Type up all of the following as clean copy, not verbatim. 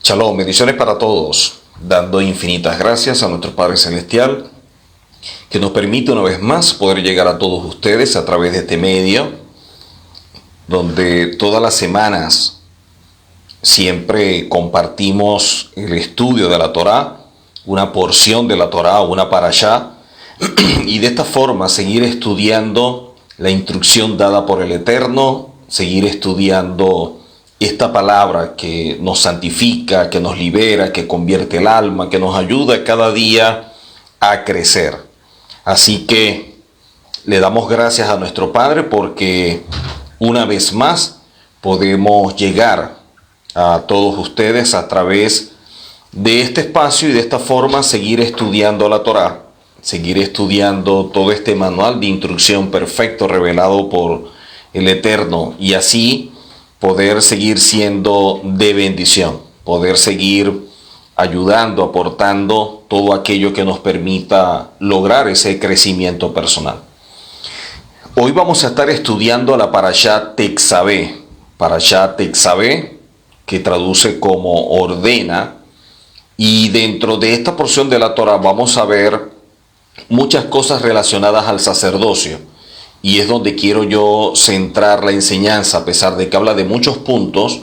Shalom, bendiciones para todos, dando infinitas gracias a nuestro Padre Celestial, que nos permite una vez más poder llegar a todos ustedes a través de este medio, donde todas las semanas siempre compartimos el estudio de la Torá, una porción de la Torá, una parashá, y de esta forma seguir estudiando la instrucción dada por el Eterno, seguir estudiando esta palabra que nos santifica, que nos libera, que convierte el alma, que nos ayuda cada día a crecer. Así que le damos gracias a nuestro Padre porque una vez más podemos llegar a todos ustedes a través de este espacio y de esta forma seguir estudiando la Torá, seguir estudiando todo este manual de instrucción perfecto revelado por el Eterno y así poder seguir siendo de bendición, poder seguir ayudando, aportando todo aquello que nos permita lograr ese crecimiento personal. Hoy vamos a estar estudiando la parashá Tetzaveh, que traduce como ordena, y dentro de esta porción de la Torah vamos a ver muchas cosas relacionadas al sacerdocio. Y es donde quiero yo centrar la enseñanza, a pesar de que habla de muchos puntos.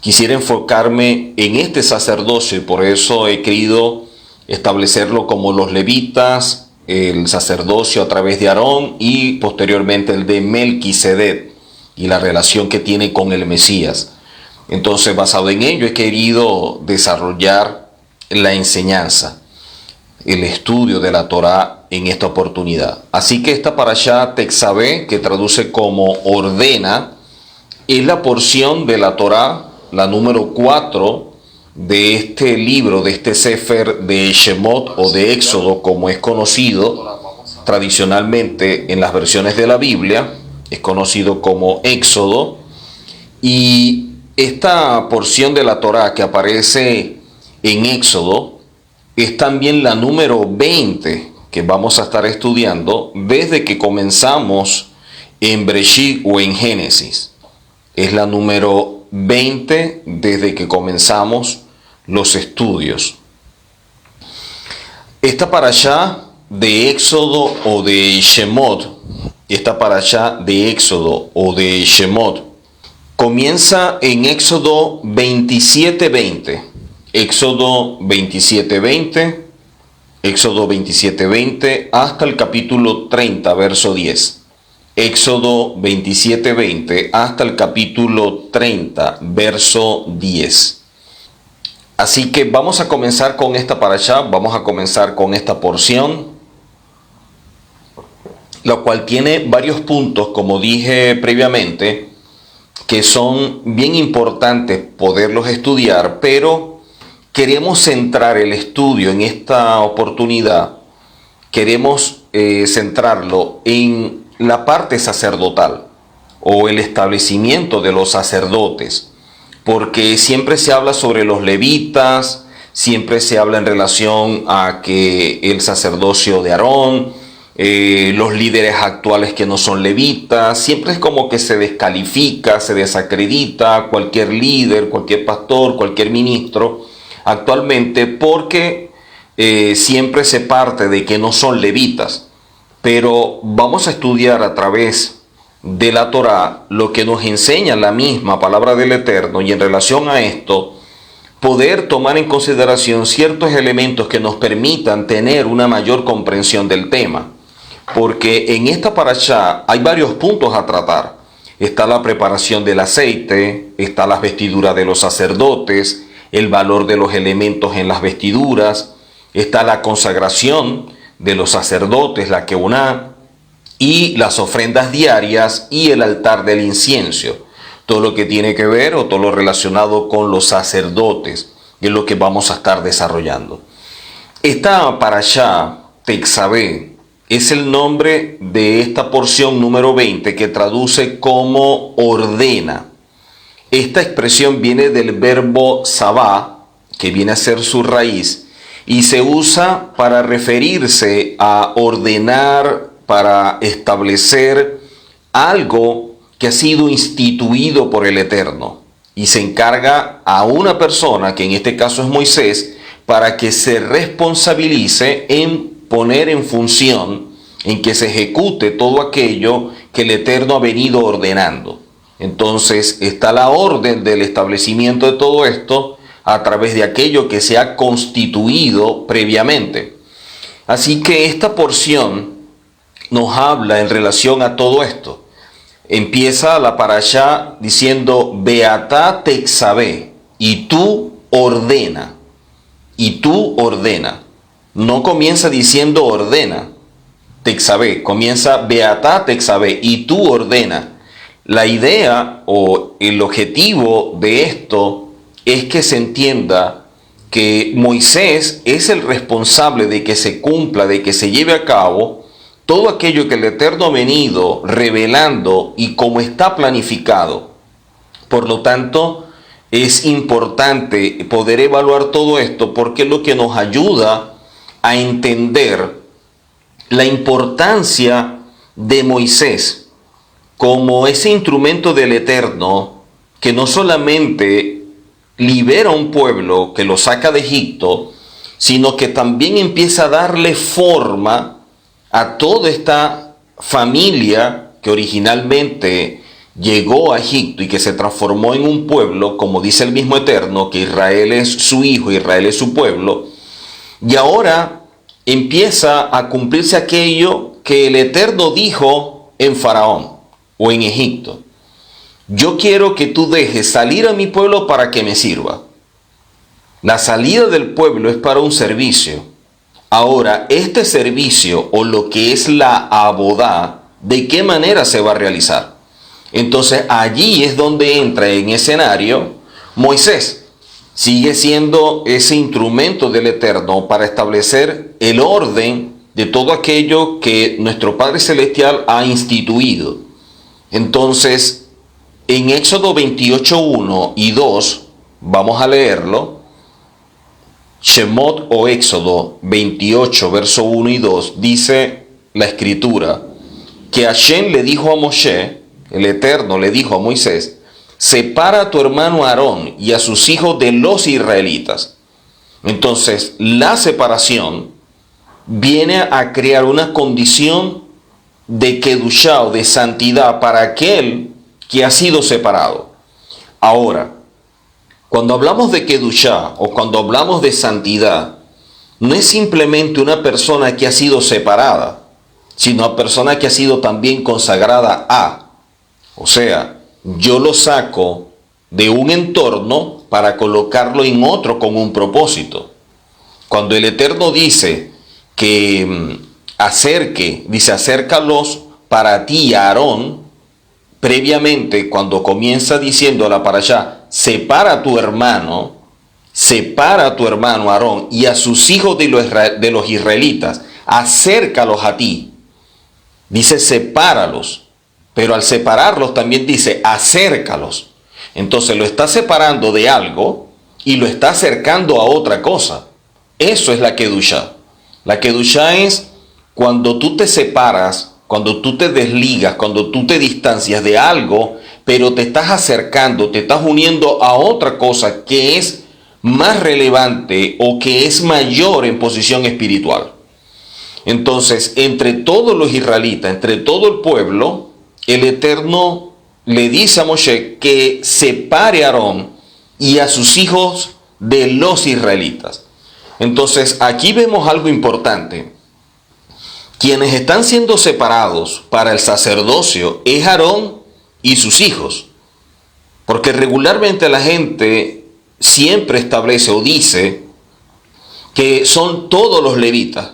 Quisiera enfocarme en este sacerdocio y por eso he querido establecerlo como los levitas, el sacerdocio a través de Aarón y posteriormente el de Melquisedec y la relación que tiene con el Mesías. Entonces, basado en ello, he querido desarrollar la enseñanza, el estudio de la Torá en esta oportunidad. Así que esta parashá Tetzaveh, que traduce como ordena, es la porción de la Torá, la número 4 de este libro, de este Sefer de Shemot o de Éxodo, como es conocido tradicionalmente en las versiones de la Biblia, es conocido como Éxodo. Y esta porción de la Torá que aparece en Éxodo es también la número 20 que vamos a estar estudiando desde que comenzamos en Bereshit o en Génesis. Es la número 20 desde que comenzamos los estudios. Esta parashá de Éxodo o de Shemot, comienza en Éxodo 27:20. Éxodo 27:20 hasta el capítulo 30, verso 10. Éxodo 27:20 hasta el capítulo 30, verso 10. Así que vamos a comenzar con esta parashá, vamos a comenzar con esta porción, la cual tiene varios puntos, como dije previamente, que son bien importantes poderlos estudiar, pero queremos centrar el estudio en esta oportunidad, queremos centrarlo en la parte sacerdotal o el establecimiento de los sacerdotes, porque siempre se habla sobre los levitas, siempre se habla en relación a que el sacerdocio de Aarón, los líderes actuales que no son levitas, siempre es como que se descalifica, se desacredita cualquier líder, cualquier pastor, cualquier ministro actualmente, porque siempre se parte de que no son levitas. Pero vamos a estudiar a través de la Torá lo que nos enseña la misma palabra del Eterno, y en relación a esto poder tomar en consideración ciertos elementos que nos permitan tener una mayor comprensión del tema, porque en esta parashá hay varios puntos a tratar. Está la preparación del aceite, está las vestiduras de los sacerdotes, el valor de los elementos en las vestiduras, está la consagración de los sacerdotes, la Keuná, y las ofrendas diarias y el altar del incienso. Todo lo que tiene que ver o todo lo relacionado con los sacerdotes es lo que vamos a estar desarrollando. Esta parashá Tetzaveh es el nombre de esta porción número 20 que traduce como ordena. Esta expresión viene del verbo sabá, que viene a ser su raíz, y se usa para referirse a ordenar, para establecer algo que ha sido instituido por el Eterno. y se encarga a una persona, que en este caso es Moisés, para que se responsabilice en poner en función, en que se ejecute todo aquello que el Eterno ha venido ordenando. Entonces está la orden del establecimiento de todo esto a través de aquello que se ha constituido previamente. Así que esta porción nos habla en relación a todo esto. Empieza la parashá diciendo Beatá Texabé, y tú ordena, y tú ordena. No comienza diciendo ordena, Texabé, comienza Beatá Texabé, y tú ordena. La idea o el objetivo de esto es que se entienda que Moisés es el responsable de que se cumpla, de que se lleve a cabo todo aquello que el Eterno ha venido revelando y como está planificado. Por lo tanto, es importante poder evaluar todo esto porque es lo que nos ayuda a entender la importancia de Moisés como ese instrumento del Eterno que no solamente libera a un pueblo que lo saca de Egipto, sino que también empieza a darle forma a toda esta familia que originalmente llegó a Egipto y que se transformó en un pueblo, como dice el mismo Eterno, que Israel es su hijo, Israel es su pueblo, y ahora empieza a cumplirse aquello que el Eterno dijo en Faraón o en Egipto. Yo quiero que tú dejes salir a mi pueblo para que me sirva. La salida del pueblo es para un servicio. Ahora, este servicio o lo que es la abodá, ¿de qué manera se va a realizar? Entonces allí es donde entra en escenario Moisés. Sigue siendo ese instrumento del Eterno para establecer el orden de todo aquello que nuestro Padre Celestial ha instituido. Entonces, en Éxodo 28:1 y 2, vamos a leerlo. Shemot o Éxodo 28, verso 1 y 2, dice la escritura que Hashem le dijo a Moshe, el Eterno le dijo a Moisés, separa a tu hermano Aarón y a sus hijos de los israelitas. Entonces, la separación viene a crear una condición de kedushá o de santidad para aquel que ha sido separado. Ahora, cuando hablamos de kedushá o cuando hablamos de santidad, no es simplemente una persona que ha sido separada, sino una persona que ha sido también consagrada a. O sea, yo lo saco de un entorno para colocarlo en otro con un propósito. Cuando el Eterno dice que dice acércalos para ti, Aarón, previamente cuando comienza diciendo la parashá, separa a tu hermano Aarón y a sus hijos de los israelitas, acércalos a ti. Dice sepáralos, pero al separarlos también dice acércalos. Entonces lo está separando de algo y lo está acercando a otra cosa. Eso es la kedushá. La kedushá es cuando tú te separas, cuando tú te desligas, cuando tú te distancias de algo, pero te estás acercando, te estás uniendo a otra cosa que es más relevante o que es mayor en posición espiritual. Entonces, entre todos los israelitas, entre todo el pueblo, el Eterno le dice a Moshe que separe a Aarón y a sus hijos de los israelitas. Entonces, aquí vemos algo importante. Quienes están siendo separados para el sacerdocio es Aarón y sus hijos. Porque regularmente la gente siempre establece o dice que son todos los levitas.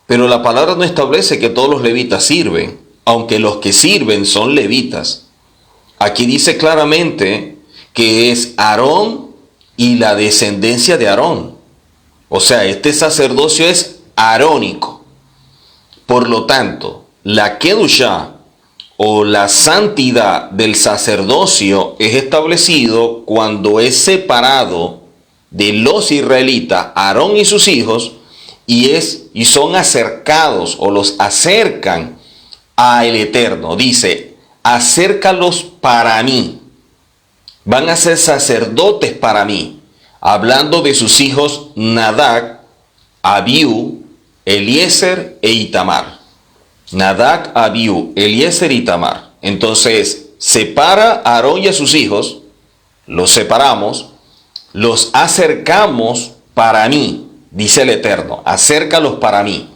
Pero la palabra no establece que todos los levitas sirven, aunque los que sirven son levitas. Aquí dice claramente que es Aarón y la descendencia de Aarón. O sea, este sacerdocio es arónico. Por lo tanto, la kedushá o la santidad del sacerdocio es establecido cuando es separado de los israelitas, Aarón y sus hijos, y son acercados o los acercan al Eterno. Dice, acércalos para mí. van a ser sacerdotes para mí, hablando de sus hijos Nadab, Abiú, Eliezer e Itamar. Nadab, Abiú, Eliezer e Itamar. Entonces, separa a Aarón y a sus hijos, los separamos, los acercamos para mí, dice el Eterno, acércalos para mí.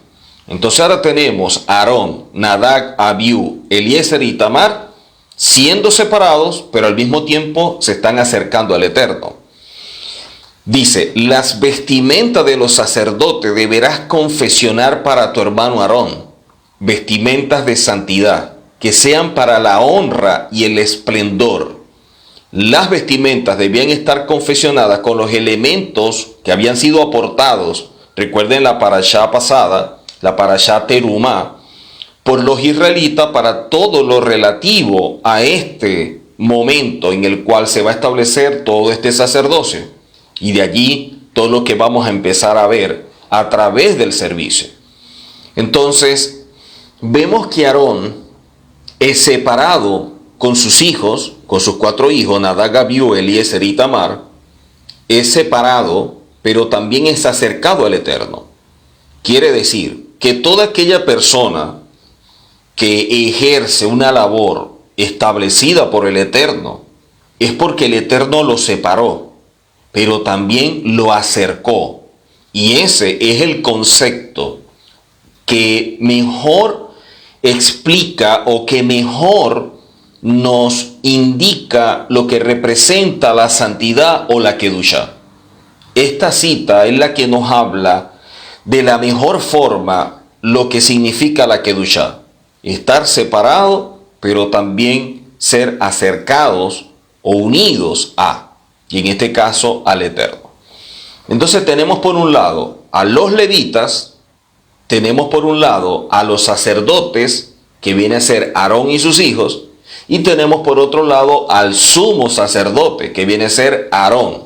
Entonces ahora tenemos a Aarón, Nadab, Abiú, Eliezer y Itamar siendo separados, pero al mismo tiempo se están acercando al Eterno. Dice, las vestimentas de los sacerdotes deberás confeccionar para tu hermano Aarón, vestimentas de santidad, que sean para la honra y el esplendor. Las vestimentas debían estar confeccionadas con los elementos que habían sido aportados, recuerden la parashá pasada, la parashá Terumá, por los israelitas para todo lo relativo a este momento en el cual se va a establecer todo este sacerdocio. Y de allí todo lo que vamos a empezar a ver a través del servicio. Entonces, vemos que Aarón es separado con sus hijos, con sus 4 hijos, Nadab, Abiú, Eliezer y Itamar, es separado, pero también es acercado al Eterno. Quiere decir que toda aquella persona que ejerce una labor establecida por el Eterno es porque el Eterno lo separó, pero también lo acercó. Y ese es el concepto que mejor explica o que mejor nos indica lo que representa la santidad o la Kedushá. Esta cita es la que nos habla de la mejor forma lo que significa la Kedushá. Estar separado, pero también ser acercados o unidos a, y en este caso al Eterno. Entonces tenemos por un lado a los levitas, tenemos por un lado a los sacerdotes, que viene a ser Aarón y sus hijos, y tenemos por otro lado al sumo sacerdote, que viene a ser Aarón.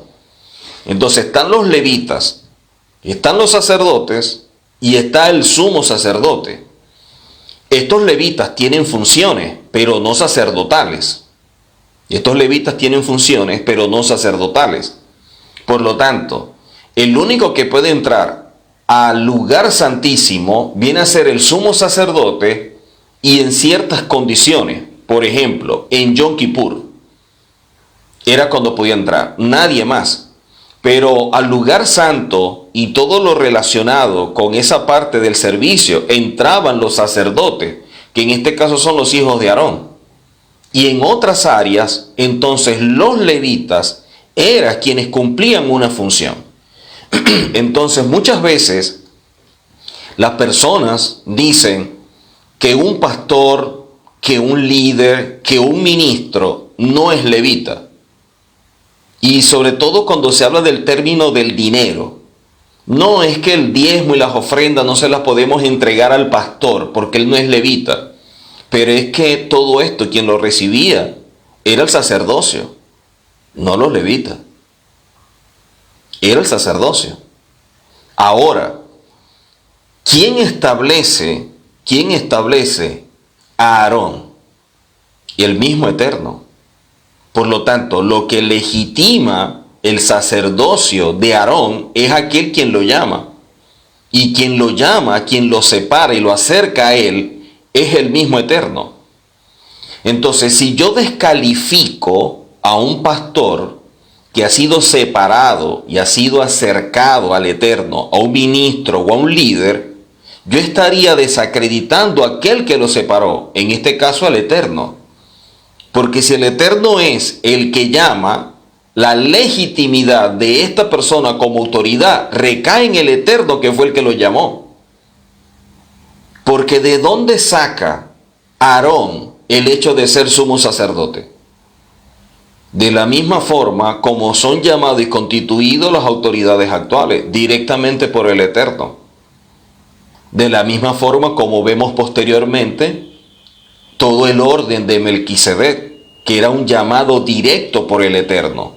Entonces están los levitas, están los sacerdotes y está el sumo sacerdote. Estos levitas tienen funciones, pero no sacerdotales. Estos levitas tienen funciones, pero no sacerdotales. Por lo tanto, el único que puede entrar al lugar santísimo viene a ser el sumo sacerdote y en ciertas condiciones. Por ejemplo, en Yom Kippur era cuando podía entrar, nadie más. Pero al lugar santo y todo lo relacionado con esa parte del servicio entraban los sacerdotes, que en este caso son los hijos de Aarón. Y en otras áreas, entonces los levitas eran quienes cumplían una función. Entonces muchas veces las personas dicen que un pastor, que un líder, que un ministro no es levita. Y sobre todo cuando se habla del término del dinero. No es que el diezmo y las ofrendas no se las podemos entregar al pastor porque él no es levita. Pero es que todo esto quien lo recibía era el sacerdocio, no los levitas. Era el sacerdocio. Ahora, ¿quién establece a Aarón? El mismo Eterno. Por lo tanto, lo que legitima el sacerdocio de Aarón es aquel quien lo llama. Y quien lo llama, quien lo separa y lo acerca a él, es el mismo Eterno. Entonces, si yo descalifico a un pastor que ha sido separado y ha sido acercado al Eterno, a un ministro o a un líder, yo estaría desacreditando a aquel que lo separó, en este caso al Eterno. Porque si el Eterno es el que llama, la legitimidad de esta persona como autoridad recae en el Eterno que fue el que lo llamó. Porque ¿de dónde saca Aarón el hecho de ser sumo sacerdote? De la misma forma como son llamados y constituidos las autoridades actuales, directamente por el Eterno. De la misma forma como vemos posteriormente todo el orden de Melquisedec, que era un llamado directo por el Eterno.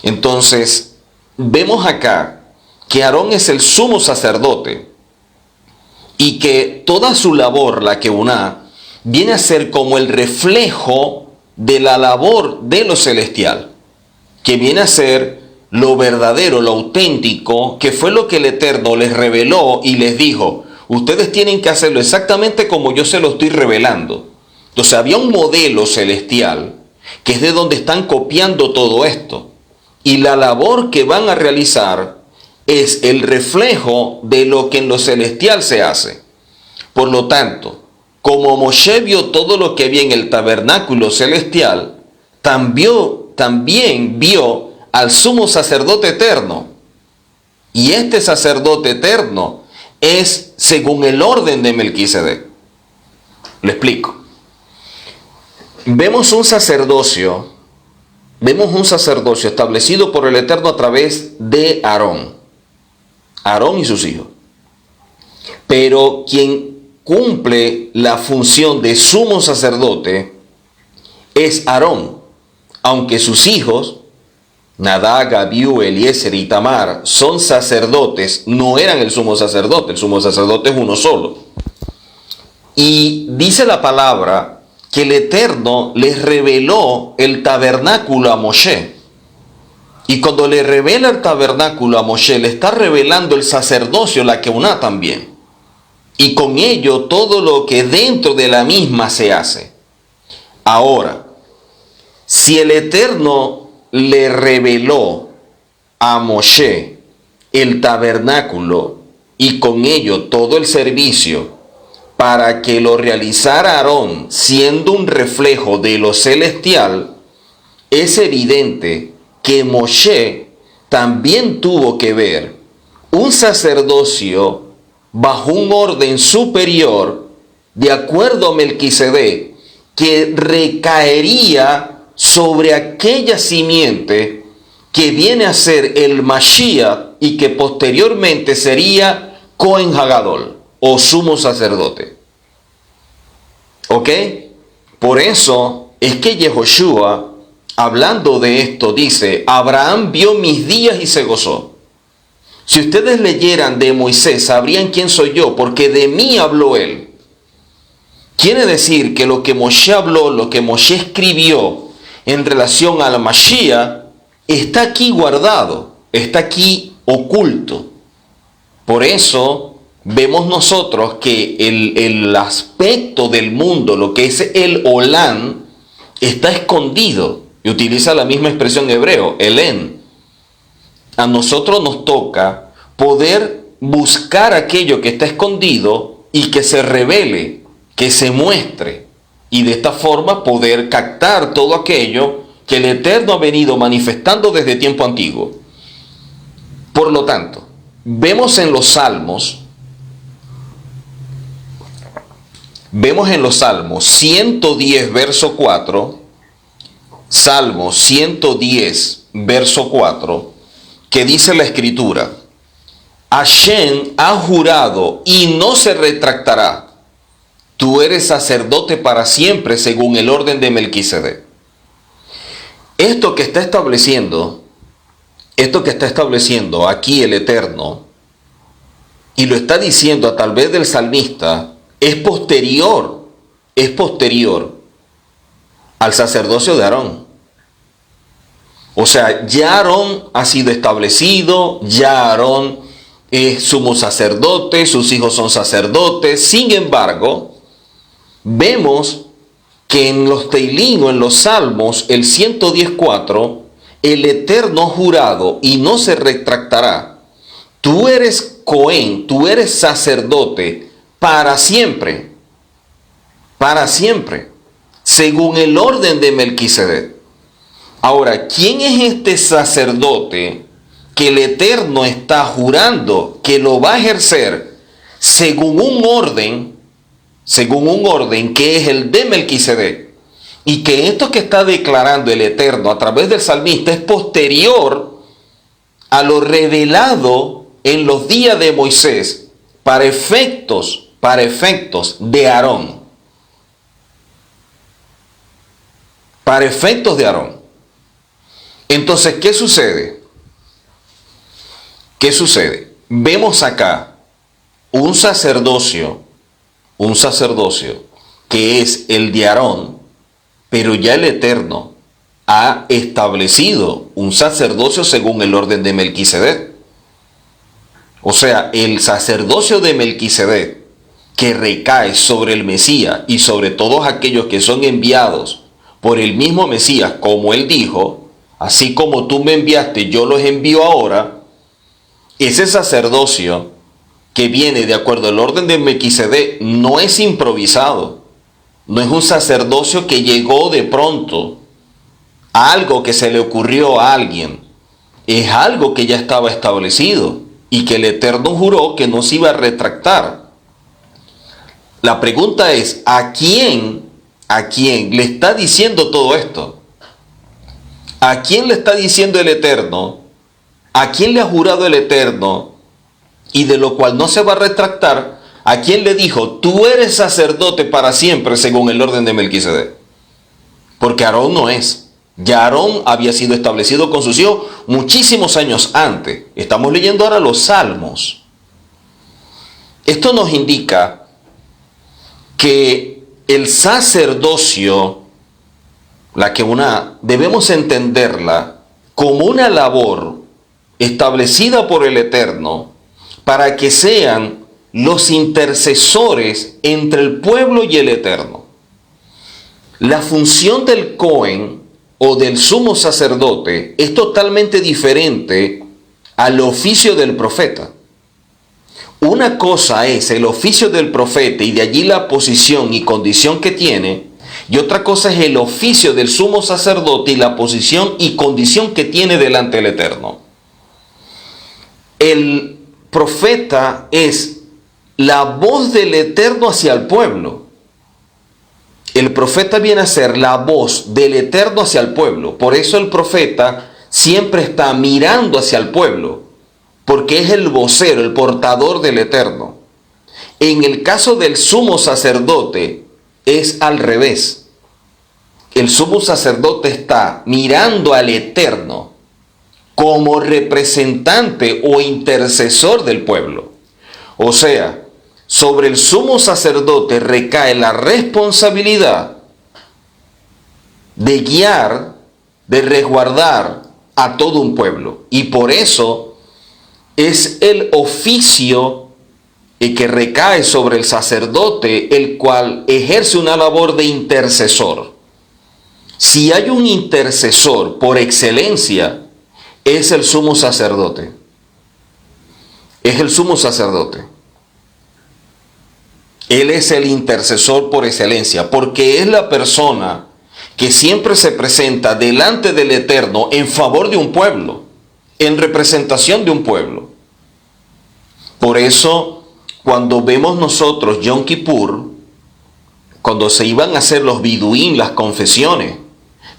Entonces, vemos acá que Aarón es el sumo sacerdote y que toda su labor, la Keuná, viene a ser como el reflejo de la labor de lo celestial. que viene a ser lo verdadero, lo auténtico, que fue lo que el Eterno les reveló y les dijo, ustedes tienen que hacerlo exactamente como yo se lo estoy revelando. Entonces había un modelo celestial, que es de donde están copiando todo esto. Y la labor que van a realizar es el reflejo de lo que en lo celestial se hace. Por lo tanto, como Moshe vio todo lo que había en el tabernáculo celestial, también vio al sumo sacerdote eterno. Y este sacerdote eterno es según el orden de Melquisedec. Le explico. Vemos un sacerdocio establecido por el Eterno a través de Aarón y sus hijos. Pero quien cumple la función de sumo sacerdote es Aarón, aunque sus hijos, Nadab, Abiú, Eliezer y Tamar, son sacerdotes, no eran el sumo sacerdote es uno solo. Y dice la palabra que el Eterno les reveló el tabernáculo a Moshe. Y cuando le revela el tabernáculo a Moshe, le está revelando el sacerdocio, la Keuná también. Y con ello todo lo que dentro de la misma se hace. Ahora, si el Eterno le reveló a Moshe el tabernáculo y con ello todo el servicio para que lo realizara Aarón, siendo un reflejo de lo celestial, es evidente que Moshe también tuvo que ver un sacerdocio bajo un orden superior, de acuerdo a Melquisedec, que recaería sobre aquella simiente que viene a ser el Mashiach y que posteriormente sería Cohen Hagadol o sumo sacerdote. ¿Ok? Por eso es que Yehoshua, hablando de esto, dice, Abraham vio mis días y se gozó. Si ustedes leyeran de Moisés, sabrían quién soy yo, porque de mí habló él. Quiere decir que lo que Moshe habló, lo que Moshe escribió en relación a la Mashiach, está aquí guardado, está aquí oculto. Por eso vemos nosotros que el aspecto del mundo, lo que es el Olán, está escondido. Y utiliza la misma expresión hebreo, Elén. A nosotros nos toca poder buscar aquello que está escondido y que se revele, que se muestre. Y de esta forma poder captar todo aquello que el Eterno ha venido manifestando desde tiempo antiguo. Por lo tanto, vemos en los Salmos 110, verso 4, Salmos 110, verso 4, que dice la Escritura, Hashem ha jurado y no se retractará. Tú eres sacerdote para siempre según el orden de Melquisedec. Esto que está estableciendo aquí el Eterno, y lo está diciendo a través del salmista, es posterior al sacerdocio de Aarón. O sea, ya Aarón ha sido establecido, ya Aarón es sumo sacerdote, sus hijos son sacerdotes. Sin embargo, vemos que en los Teilín o en los Salmos, el 110:4, el Eterno jurado y no se retractará. Tú eres Cohen, tú eres sacerdote para siempre, según el orden de Melquisedec. Ahora, ¿quién es este sacerdote que el Eterno está jurando que lo va a ejercer según un orden que es el de Melquisedec? Y que esto que está declarando el Eterno a través del salmista es posterior a lo revelado en los días de Moisés para efectos de Aarón. Para efectos de Aarón. Entonces, ¿qué sucede? Vemos acá un sacerdocio que es el de Aarón, pero ya el Eterno ha establecido un sacerdocio según el orden de Melquisedec. O sea, el sacerdocio de Melquisedec, que recae sobre el Mesías y sobre todos aquellos que son enviados por el mismo Mesías, como él dijo, así como tú me enviaste, yo los envío ahora. Ese sacerdocio que viene de acuerdo al orden de Melquisedec no es improvisado, no es un sacerdocio que llegó de pronto, algo que se le ocurrió a alguien, es algo que ya estaba establecido y que el Eterno juró que no se iba a retractar. La pregunta es, ¿a quién le está diciendo todo esto? ¿A quién le está diciendo el Eterno? ¿A quién le ha jurado el Eterno? Y de lo cual no se va a retractar. ¿A quién le dijo, tú eres sacerdote para siempre según el orden de Melquisedec? Porque Aarón no es. Ya Aarón había sido establecido con sus hijos muchísimos años antes. Estamos leyendo ahora los Salmos. Esto nos indica que el sacerdocio, debemos entenderla como una labor establecida por el Eterno para que sean los intercesores entre el pueblo y el Eterno. La función del Cohen o del sumo sacerdote es totalmente diferente al oficio del profeta. Una cosa es el oficio del profeta y de allí la posición y condición que tiene, y otra cosa es el oficio del sumo sacerdote y la posición y condición que tiene delante del Eterno. El profeta es la voz del Eterno hacia el pueblo. El profeta viene a ser la voz del Eterno hacia el pueblo. Por eso el profeta siempre está mirando hacia el pueblo, porque es el vocero, el portador del Eterno. En el caso del sumo sacerdote es al revés. El sumo sacerdote está mirando al Eterno como representante o intercesor del pueblo. O sea, sobre el sumo sacerdote recae la responsabilidad de guiar, de resguardar a todo un pueblo. Y por eso es el oficio que recae sobre el sacerdote, el cual ejerce una labor de intercesor. Si hay un intercesor por excelencia, es el sumo sacerdote. Es el sumo sacerdote. Él es el intercesor por excelencia, porque es la persona que siempre se presenta delante del Eterno en favor de un pueblo, en representación de un pueblo. Por eso, cuando vemos nosotros Yom Kippur, cuando se iban a hacer los biduín, las confesiones,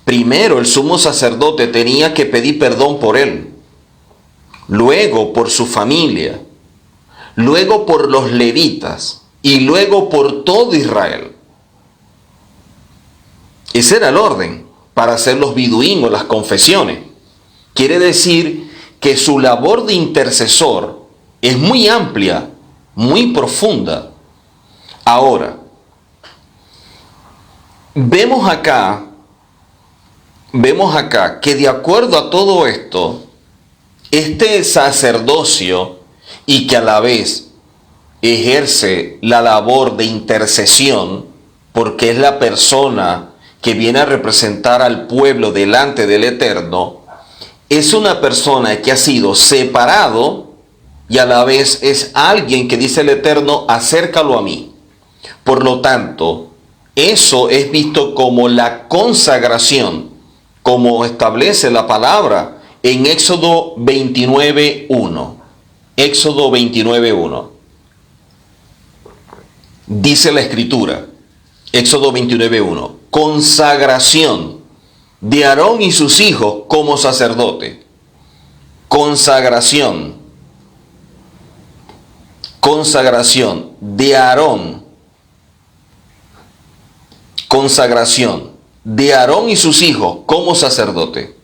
primero el sumo sacerdote tenía que pedir perdón por él, luego por su familia, luego por los levitas y luego por todo Israel. Ese era el orden para hacer los biduín o las confesiones. Quiere decir que su labor de intercesor es muy amplia, muy profunda. Ahora, vemos acá que de acuerdo a todo esto, este sacerdocio y que a la vez ejerce la labor de intercesión, porque es la persona que viene a representar al pueblo delante del Eterno, es una persona que ha sido separado y a la vez es alguien que dice el Eterno, acércalo a mí. Por lo tanto, eso es visto como la consagración, como establece la palabra en Éxodo 29:1. Éxodo 29:1. Dice la Escritura, Éxodo 29:1, consagración de Aarón y sus hijos como sacerdote. Consagración de Aarón. Consagración de Aarón y sus hijos como sacerdote.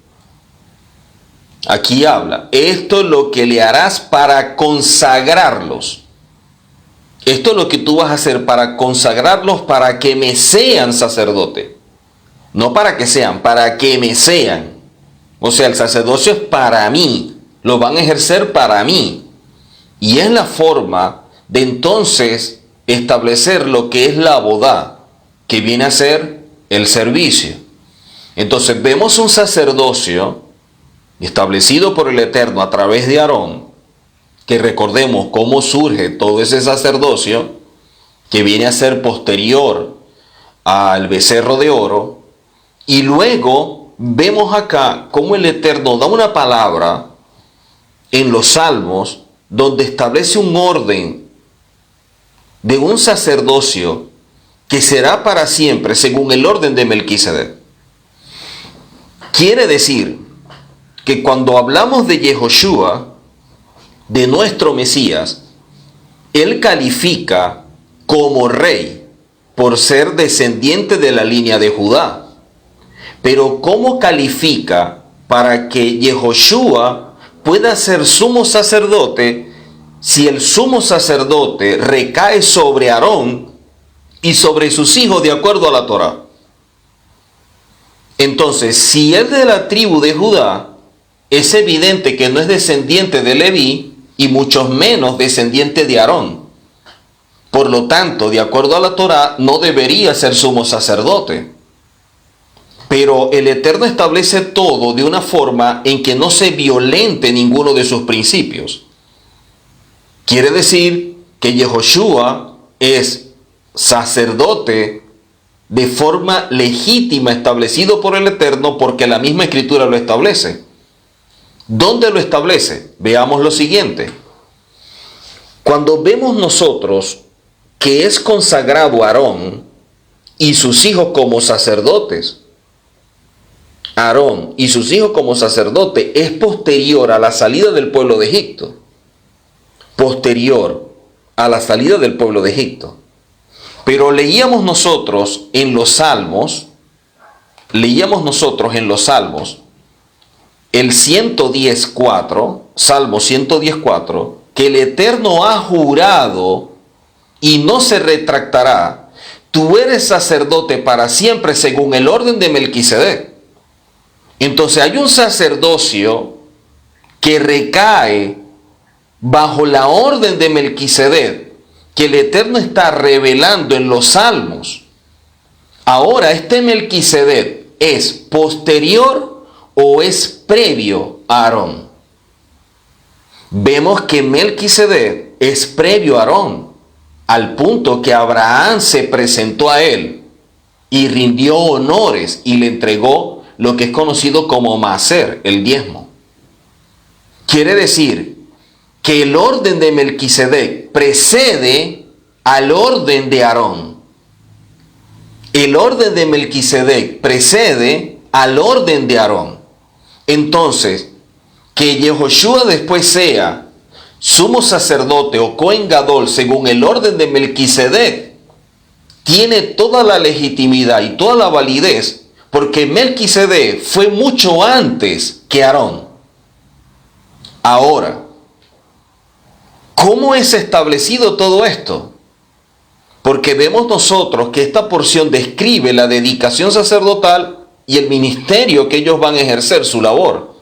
Aquí habla, esto es lo que le harás para consagrarlos. Esto es lo que tú vas a hacer para consagrarlos, para que me sean sacerdote. No para que sean, para que me sean. O sea, el sacerdocio es para mí, lo van a ejercer para mí. Y es la forma de entonces establecer lo que es la bodá, que viene a ser el servicio. Entonces vemos un sacerdocio establecido por el Eterno a través de Aarón, que recordemos cómo surge todo ese sacerdocio, que viene a ser posterior al becerro de oro, y luego vemos acá cómo el Eterno da una palabra en los Salmos donde establece un orden de un sacerdocio que será para siempre según el orden de Melquisedec. Quiere decir que cuando hablamos de Yehoshua, de nuestro Mesías, él califica como rey por ser descendiente de la línea de Judá. Pero ¿cómo califica para que Yehoshua pueda ser sumo sacerdote si el sumo sacerdote recae sobre Aarón y sobre sus hijos de acuerdo a la Torá? Entonces, si es de la tribu de Judá, es evidente que no es descendiente de Leví y mucho menos descendiente de Aarón. Por lo tanto, de acuerdo a la Torá, no debería ser sumo sacerdote. Pero el Eterno establece todo de una forma en que no se violente ninguno de sus principios. Quiere decir que Yehoshua es sacerdote de forma legítima, establecido por el Eterno, porque la misma Escritura lo establece. ¿Dónde lo establece? Veamos lo siguiente. Cuando vemos nosotros que es consagrado Aarón y sus hijos como sacerdotes, Aarón y sus hijos como sacerdote es posterior a la salida del pueblo de Egipto. Posterior a la salida del pueblo de Egipto. Pero leíamos nosotros en los Salmos, el 110.4, Salmo 110.4, que el Eterno ha jurado y no se retractará: tú eres sacerdote para siempre según el orden de Melquisedec. Entonces hay un sacerdocio que recae bajo la orden de Melquisedec, que el Eterno está revelando en los Salmos. Ahora, ¿este Melquisedec es posterior o es previo a Aarón? Vemos que Melquisedec es previo a Aarón, al punto que Abraham se presentó a él y rindió honores y le entregó lo que es conocido como Maaser, el diezmo. Quiere decir que el orden de Melquisedec precede al orden de Aarón. El orden de Melquisedec precede al orden de Aarón. Entonces, que Yehoshua después sea sumo sacerdote o Cohen Gadol según el orden de Melquisedec tiene toda la legitimidad y toda la validez, porque Melquisedec fue mucho antes que Aarón. Ahora, ¿cómo es establecido todo esto? Porque vemos nosotros que esta porción describe la dedicación sacerdotal y el ministerio que ellos van a ejercer, su labor.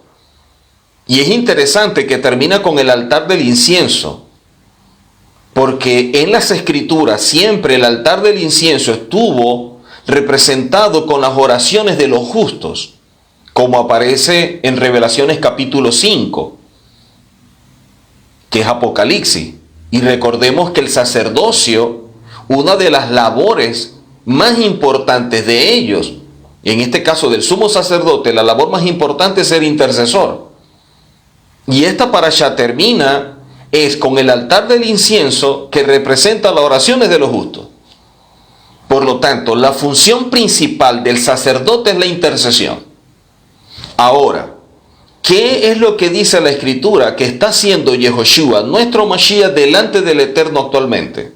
Y es interesante que termina con el altar del incienso, porque en las Escrituras siempre el altar del incienso estuvo representado con las oraciones de los justos, como aparece en Revelaciones capítulo 5, que es Apocalipsis. Y recordemos que el sacerdocio, una de las labores más importantes de ellos, en este caso del sumo sacerdote, la labor más importante es ser intercesor. Y esta parashá termina es con el altar del incienso, que representa las oraciones de los justos. Por lo tanto, la función principal del sacerdote es la intercesión. Ahora, ¿qué es lo que dice la Escritura que está haciendo Yehoshua, nuestro Mashiach, delante del Eterno actualmente?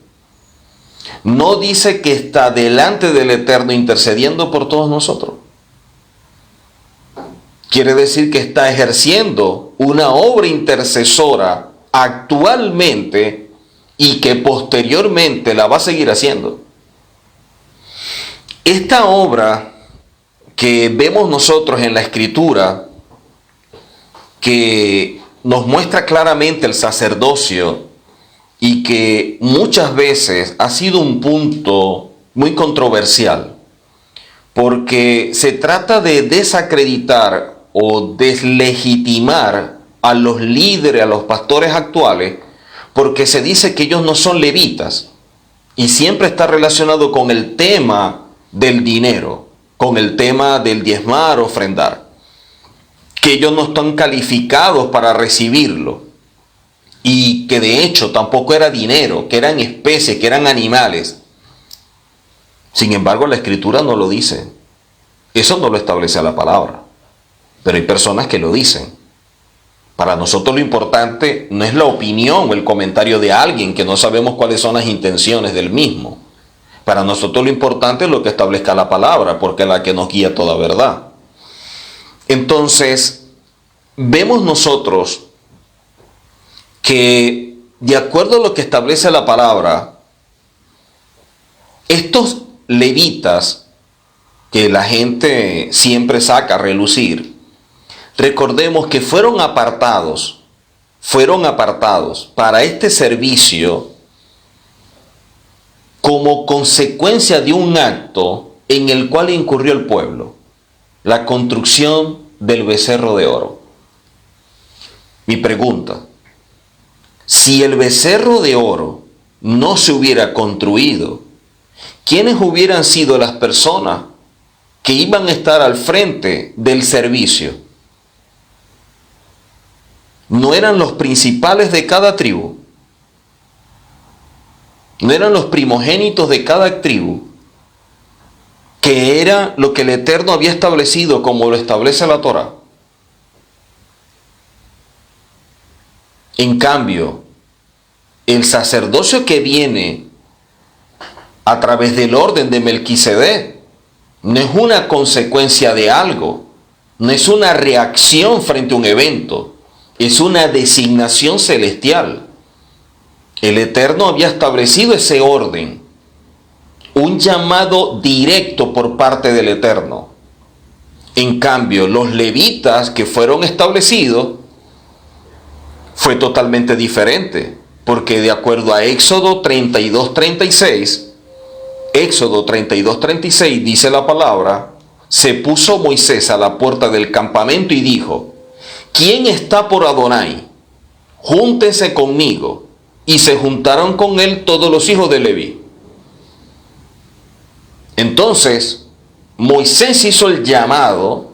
No dice que está delante del Eterno intercediendo por todos nosotros. Quiere decir que está ejerciendo una obra intercesora actualmente y que posteriormente la va a seguir haciendo. Esta obra que vemos nosotros en la Escritura que nos muestra claramente el sacerdocio y que muchas veces ha sido un punto muy controversial, porque se trata de desacreditar o deslegitimar a los líderes, a los pastores actuales, porque se dice que ellos no son levitas, y siempre está relacionado con el tema del dinero, con el tema del diezmar, ofrendar, que ellos no están calificados para recibirlo, y que de hecho tampoco era dinero, que eran especies, que eran animales. Sin embargo, la Escritura no lo dice. Eso no lo establece la palabra. Pero hay personas que lo dicen. Para nosotros lo importante no es la opinión o el comentario de alguien que no sabemos cuáles son las intenciones del mismo. Para nosotros lo importante es lo que establezca la palabra, porque es la que nos guía toda verdad. Entonces, vemos nosotros que, de acuerdo a lo que establece la palabra, estos levitas que la gente siempre saca a relucir, recordemos que fueron apartados para este servicio como consecuencia de un acto en el cual incurrió el pueblo, la construcción del becerro de oro. Mi pregunta: si el becerro de oro no se hubiera construido, ¿quiénes hubieran sido las personas que iban a estar al frente del servicio? ¿No eran los principales de cada tribu? ¿No eran los primogénitos de cada tribu? Que era lo que el Eterno había establecido como lo establece la Torá. En cambio, el sacerdocio que viene a través del orden de Melquisedec no es una consecuencia de algo, no es una reacción frente a un evento, es una designación celestial. El Eterno había establecido ese orden, un llamado directo por parte del Eterno. En cambio, los levitas que fueron establecidos fue totalmente diferente, porque de acuerdo a Éxodo 32:36, dice la palabra: se puso Moisés a la puerta del campamento y dijo: ¿quién está por Adonai? Júntense conmigo. Y se juntaron con él todos los hijos de Leví. Entonces, Moisés hizo el llamado,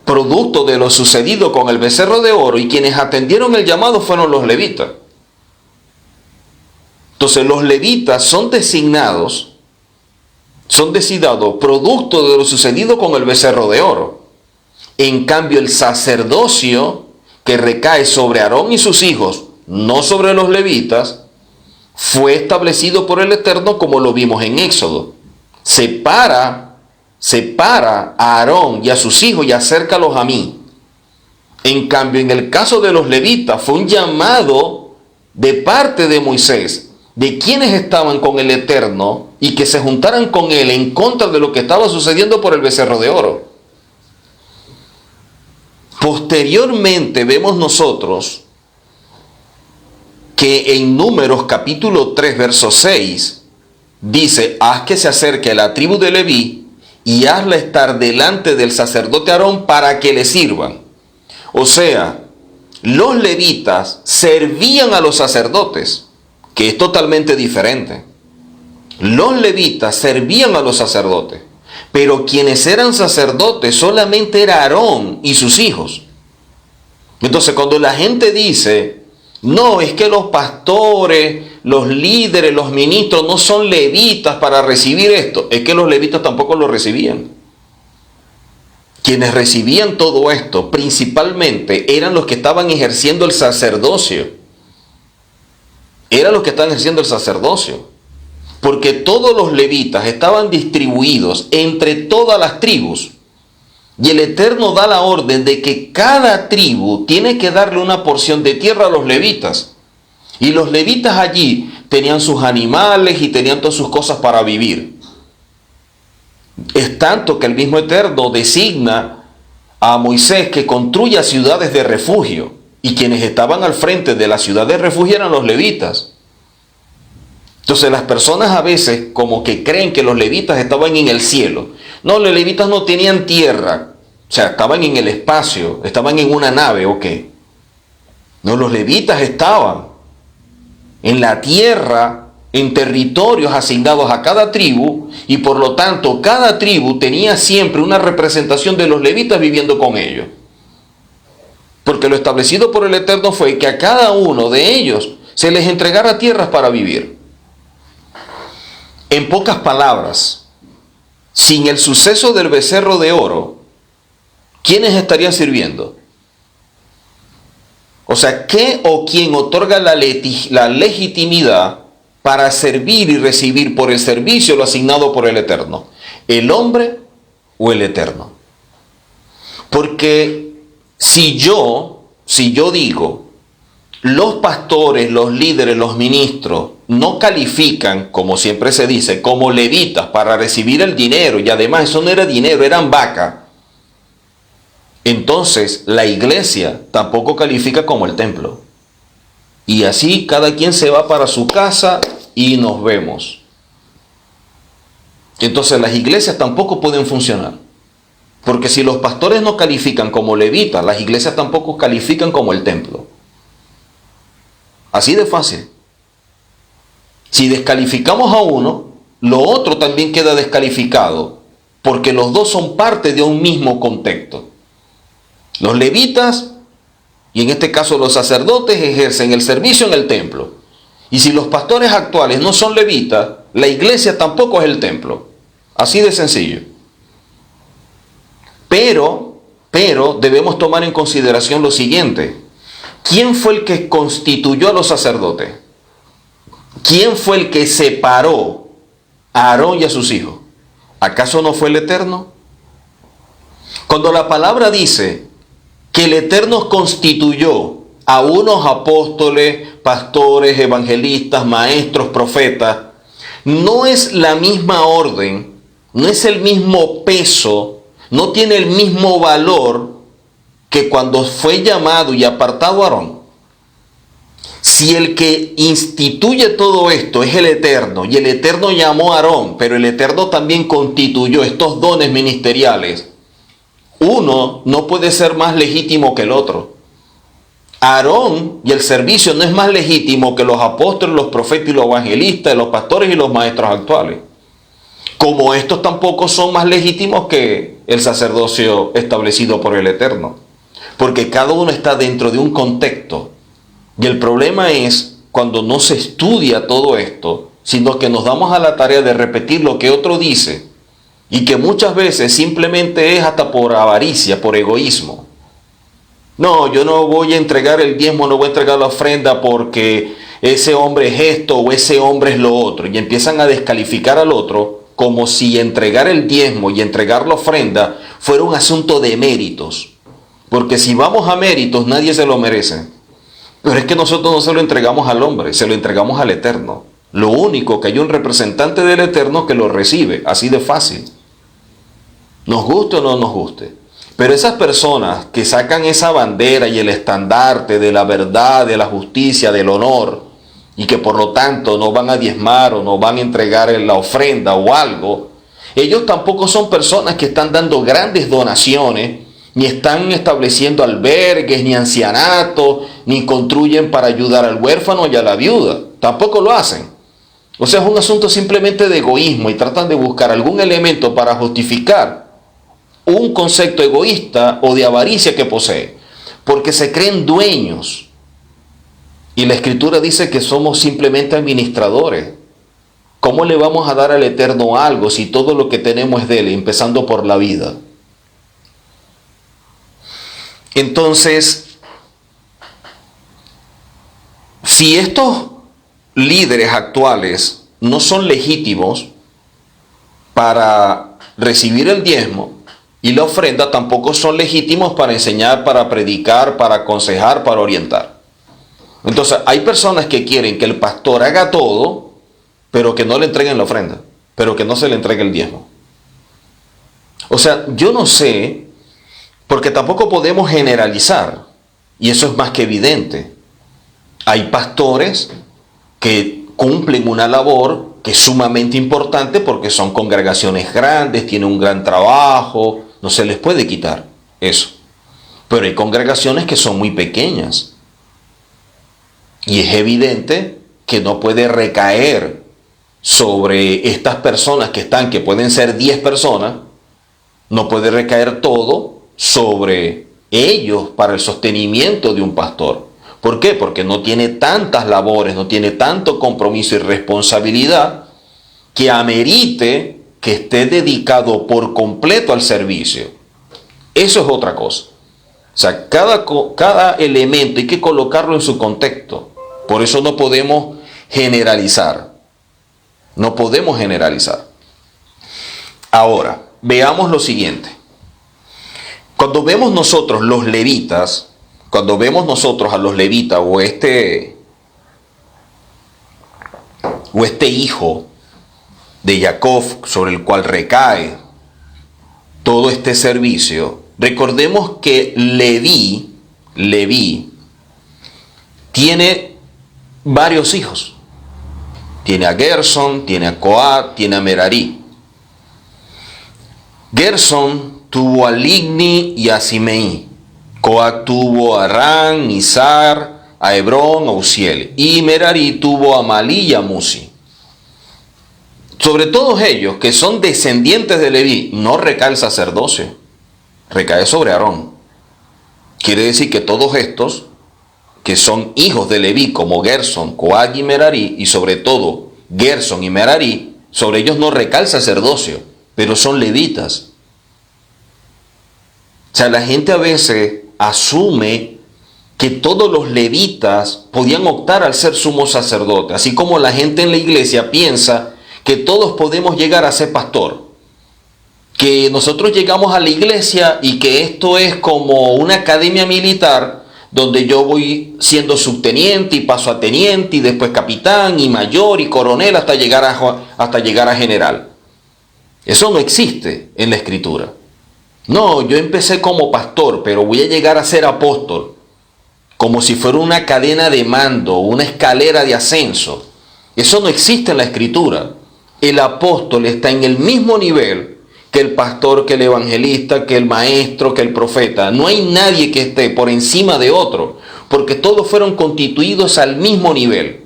producto de lo sucedido con el becerro de oro, y quienes atendieron el llamado fueron los levitas. Entonces, los levitas son designados producto de lo sucedido con el becerro de oro. En cambio, el sacerdocio que recae sobre Aarón y sus hijos, no sobre los levitas, fue establecido por el Eterno, como lo vimos en Éxodo. Separa a Aarón y a sus hijos y acércalos a mí. En cambio, en el caso de los levitas, fue un llamado de parte de Moisés, de quienes estaban con el Eterno y que se juntaran con él en contra de lo que estaba sucediendo por el becerro de oro. Posteriormente vemos nosotros que en Números capítulo 3 verso 6 dice: haz que se acerque a la tribu de Leví y hazla estar delante del sacerdote Aarón para que le sirvan. O sea, los levitas servían a los sacerdotes, que es totalmente diferente. Los levitas servían a los sacerdotes, pero quienes eran sacerdotes solamente era Aarón y sus hijos. Entonces, cuando la gente dice: no, es que los pastores, los líderes, los ministros no son levitas para recibir esto, es que los levitas tampoco lo recibían. Quienes recibían todo esto principalmente eran los que estaban ejerciendo el sacerdocio. Porque todos los levitas estaban distribuidos entre todas las tribus. Y el Eterno da la orden de que cada tribu tiene que darle una porción de tierra a los levitas. Y los levitas allí tenían sus animales y tenían todas sus cosas para vivir. Es tanto que el mismo Eterno designa a Moisés que construya ciudades de refugio, y quienes estaban al frente de la ciudad de refugio eran los levitas. Entonces las personas a veces como que creen que los levitas estaban en el cielo. No, los levitas no tenían tierra, o sea, estaban en el espacio, estaban en una nave, ¿o qué? No, los levitas estaban en la tierra, en territorios asignados a cada tribu, y por lo tanto cada tribu tenía siempre una representación de los levitas viviendo con ellos. Porque lo establecido por el Eterno fue que a cada uno de ellos se les entregara tierras para vivir. En pocas palabras, sin el suceso del becerro de oro, ¿quiénes estarían sirviendo? O sea, ¿qué o quién otorga la legitimidad para servir y recibir por el servicio lo asignado por el Eterno? ¿El hombre o el Eterno? Porque si yo digo, los pastores, los líderes, los ministros no califican, como siempre se dice, como levitas para recibir el dinero, y además eso no era dinero, eran vacas, entonces la iglesia tampoco califica como el templo. Y así cada quien se va para su casa y nos vemos. Entonces las iglesias tampoco pueden funcionar. Porque si los pastores no califican como levitas, las iglesias tampoco califican como el templo. Así de fácil. Si descalificamos a uno, lo otro también queda descalificado, porque los dos son parte de un mismo contexto. Los levitas, y en este caso los sacerdotes, ejercen el servicio en el templo. Y si los pastores actuales no son levitas, la iglesia tampoco es el templo. Así de sencillo. Pero debemos tomar en consideración lo siguiente. ¿Quién fue el que constituyó a los sacerdotes? ¿Quién fue el que separó a Aarón y a sus hijos? ¿Acaso no fue el Eterno? Cuando la palabra dice que el Eterno constituyó a unos apóstoles, pastores, evangelistas, maestros, profetas, no es la misma orden, no es el mismo peso, no tiene el mismo valor que cuando fue llamado y apartado Aarón. Si el que instituye todo esto es el Eterno, y el Eterno llamó a Aarón, pero el Eterno también constituyó estos dones ministeriales, uno no puede ser más legítimo que el otro. Aarón y el servicio no es más legítimo que los apóstoles, los profetas y los evangelistas, los pastores y los maestros actuales. Como estos tampoco son más legítimos que el sacerdocio establecido por el Eterno. Porque cada uno está dentro de un contexto. Y el problema es cuando no se estudia todo esto, sino que nos damos a la tarea de repetir lo que otro dice, y que muchas veces simplemente es hasta por avaricia, por egoísmo. No, yo no voy a entregar el diezmo, no voy a entregar la ofrenda porque ese hombre es esto o ese hombre es lo otro. Y empiezan a descalificar al otro como si entregar el diezmo y entregar la ofrenda fuera un asunto de méritos. Porque si vamos a méritos, nadie se lo merece. Pero es que nosotros no se lo entregamos al hombre, se lo entregamos al Eterno. Lo único que hay un representante del Eterno que lo recibe, así de fácil. Nos guste o no nos guste. Pero esas personas que sacan esa bandera y el estandarte de la verdad, de la justicia, del honor, y que por lo tanto no van a diezmar o no van a entregar la ofrenda o algo, ellos tampoco son personas que están dando grandes donaciones, ni están estableciendo albergues, ni ancianato, ni construyen para ayudar al huérfano y a la viuda. Tampoco lo hacen. O sea, es un asunto simplemente de egoísmo y tratan de buscar algún elemento para justificar un concepto egoísta o de avaricia que posee, porque se creen dueños. Y la Escritura dice que somos simplemente administradores. ¿Cómo le vamos a dar al Eterno algo si todo lo que tenemos es de Él, empezando por la vida? Entonces, si estos líderes actuales no son legítimos para recibir el diezmo y la ofrenda, tampoco son legítimos para enseñar, para predicar, para aconsejar, para orientar. Entonces, hay personas que quieren que el pastor haga todo, pero que no le entreguen la ofrenda, pero que no se le entregue el diezmo. O sea, yo no sé Porque tampoco podemos generalizar, y eso es más que evidente. Hay pastores que cumplen una labor que es sumamente importante porque son congregaciones grandes, tienen un gran trabajo, no se les puede quitar eso. Pero hay congregaciones que son muy pequeñas. Y es evidente que no puede recaer sobre estas personas que pueden ser 10 personas, no puede recaer todo sobre ellos para el sostenimiento de un pastor. ¿Por qué? Porque no tiene tantas labores, no tiene tanto compromiso y responsabilidad que amerite que esté dedicado por completo al servicio. Eso es otra cosa. O sea, cada elemento hay que colocarlo en su contexto. Por eso no podemos generalizar. No podemos generalizar. Ahora, veamos lo siguiente. Cuando vemos nosotros los levitas, cuando vemos nosotros a los levitas o este hijo de Jacob sobre el cual recae todo este servicio, recordemos que Leví tiene varios hijos. Tiene a Gerson, tiene a Coat, tiene a Merari. Gerson tuvo a Ligni y a Simei. Coat tuvo a Ran, Izar, a Hebrón, a Uziel. Y Merari tuvo a Malí y a Musi. Sobre todos ellos, que son descendientes de Leví, no recae el sacerdocio, recae sobre Aarón. Quiere decir que todos estos, que son hijos de Leví, como Gerson, Coat y Merari, y sobre todo Gerson y Merari, sobre ellos no recae el sacerdocio, pero son levitas. O sea, la gente a veces asume que todos los levitas podían optar al ser sumo sacerdote, así como la gente en la iglesia piensa que todos podemos llegar a ser pastor, que nosotros llegamos a la iglesia y que esto es como una academia militar donde yo voy siendo subteniente y paso a teniente y después capitán y mayor y coronel hasta llegar a general. Eso no existe en la escritura. No, yo empecé como pastor, pero voy a llegar a ser apóstol, como si fuera una cadena de mando, una escalera de ascenso. Eso no existe en la escritura. El apóstol está en el mismo nivel que el pastor, que el evangelista, que el maestro, que el profeta. No hay nadie que esté por encima de otro, porque todos fueron constituidos al mismo nivel.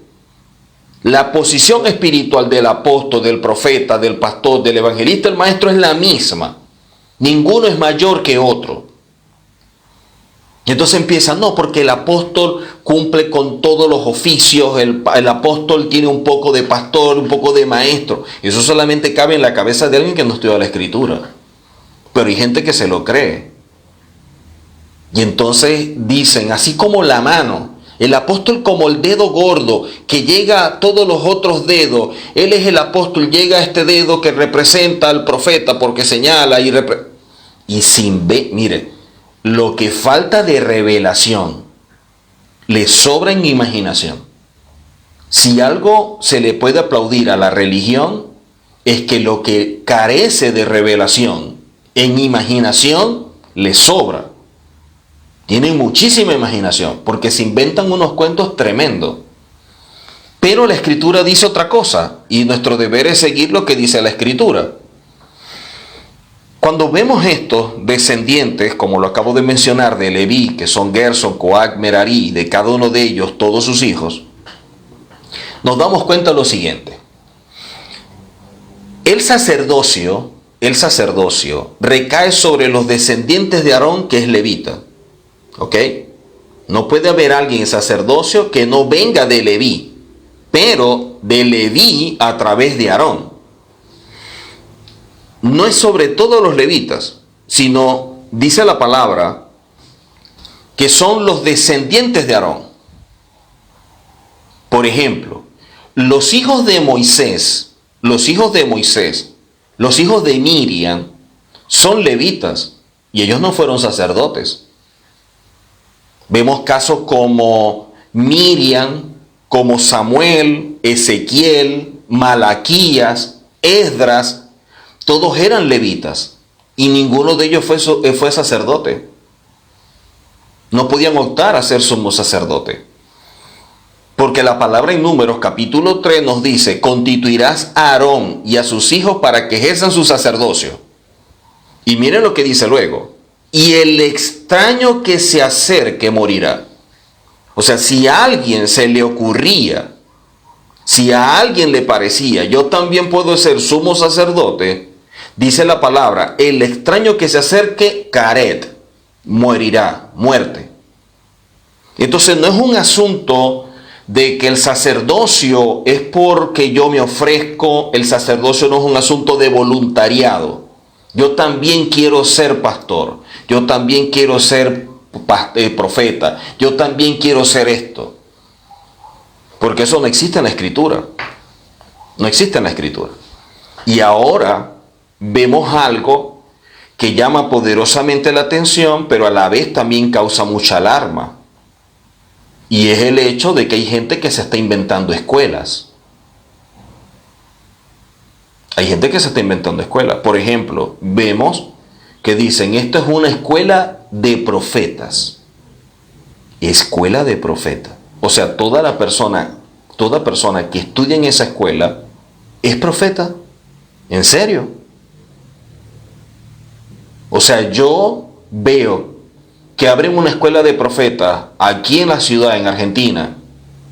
La posición espiritual del apóstol, del profeta, del pastor, del evangelista, el maestro es la misma. Ninguno es mayor que otro. Y entonces empieza, no, porque el apóstol cumple con todos los oficios, el apóstol tiene un poco de pastor, un poco de maestro. Eso solamente cabe en la cabeza de alguien que no estudia la escritura. Pero hay gente que se lo cree. Y entonces dicen, así como la mano, el apóstol como el dedo gordo que llega a todos los otros dedos, él es el apóstol, llega a este dedo que representa al profeta porque señala y sin ver, mire, lo que falta de revelación le sobra en imaginación. Si algo se le puede aplaudir a la religión, es que lo que carece de revelación en imaginación le sobra. Tienen muchísima imaginación, porque se inventan unos cuentos tremendos. Pero la escritura dice otra cosa, y nuestro deber es seguir lo que dice la escritura. Cuando vemos estos descendientes, como lo acabo de mencionar, de Leví, que son Gerson, Coat, Merari, de cada uno de ellos, todos sus hijos, nos damos cuenta de lo siguiente. El sacerdocio recae sobre los descendientes de Aarón, que es levita. ¿Ok? No puede haber alguien en sacerdocio que no venga de Leví, pero de Leví a través de Aarón. No es sobre todos los levitas, sino, dice la palabra, que son los descendientes de Aarón. Por ejemplo, los hijos de Moisés, los hijos de Miriam, son levitas, y ellos no fueron sacerdotes. Vemos casos como Miriam, como Samuel, Ezequiel, Malaquías, Esdras. Todos eran levitas y ninguno de ellos fue sacerdote. No podían optar a ser sumo sacerdote. Porque la palabra en Números capítulo 3 nos dice, constituirás a Aarón y a sus hijos para que ejerzan su sacerdocio. Y miren lo que dice luego. Y el extraño que se acerque morirá. O sea, si a alguien se le ocurría, si a alguien le parecía, yo también puedo ser sumo sacerdote, dice la palabra, el extraño que se acerque, caret, morirá, muerte. Entonces no es un asunto de que el sacerdocio es porque yo me ofrezco, el sacerdocio no es un asunto de voluntariado. Yo también quiero ser pastor, yo también quiero ser profeta, yo también quiero ser esto. Porque eso no existe en la Escritura. No existe en la Escritura. Y ahora vemos algo que llama poderosamente la atención, pero a la vez también causa mucha alarma. Y es el hecho de que hay gente que se está inventando escuelas. Hay gente que se está inventando escuelas. Por ejemplo, vemos que dicen, esto es una escuela de profetas. Escuela de profetas. O sea, toda persona que estudia en esa escuela es profeta. ¿En serio? O sea, yo veo que abren una escuela de profetas aquí en la ciudad, en Argentina,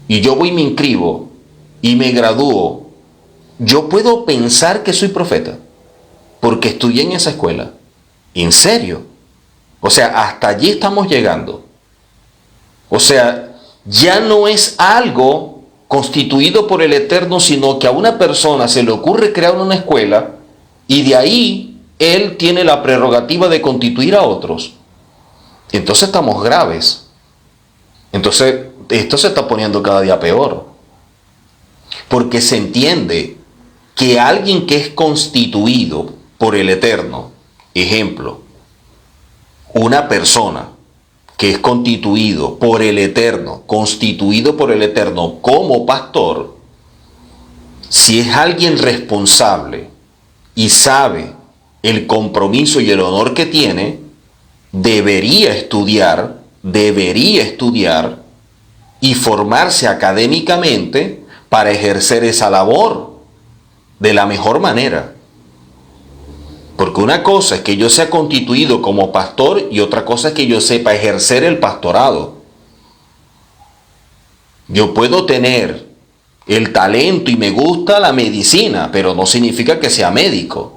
y yo voy y me inscribo y me gradúo, yo puedo pensar que soy profeta porque estudié en esa escuela. ¿En serio? O sea, hasta allí estamos llegando. O sea, ya no es algo constituido por el Eterno, sino que a una persona se le ocurre crear una escuela y de ahí él tiene la prerrogativa de constituir a otros. Entonces estamos graves. Entonces esto se está poniendo cada día peor. Porque se entiende que alguien que es constituido por el Eterno, ejemplo, una persona que es constituido por el Eterno como pastor, si es alguien responsable y sabe el compromiso y el honor que tiene, debería estudiar y formarse académicamente para ejercer esa labor de la mejor manera. Porque una cosa es que yo sea constituido como pastor y otra cosa es que yo sepa ejercer el pastorado. Yo puedo tener el talento y me gusta la medicina, pero no significa que sea médico.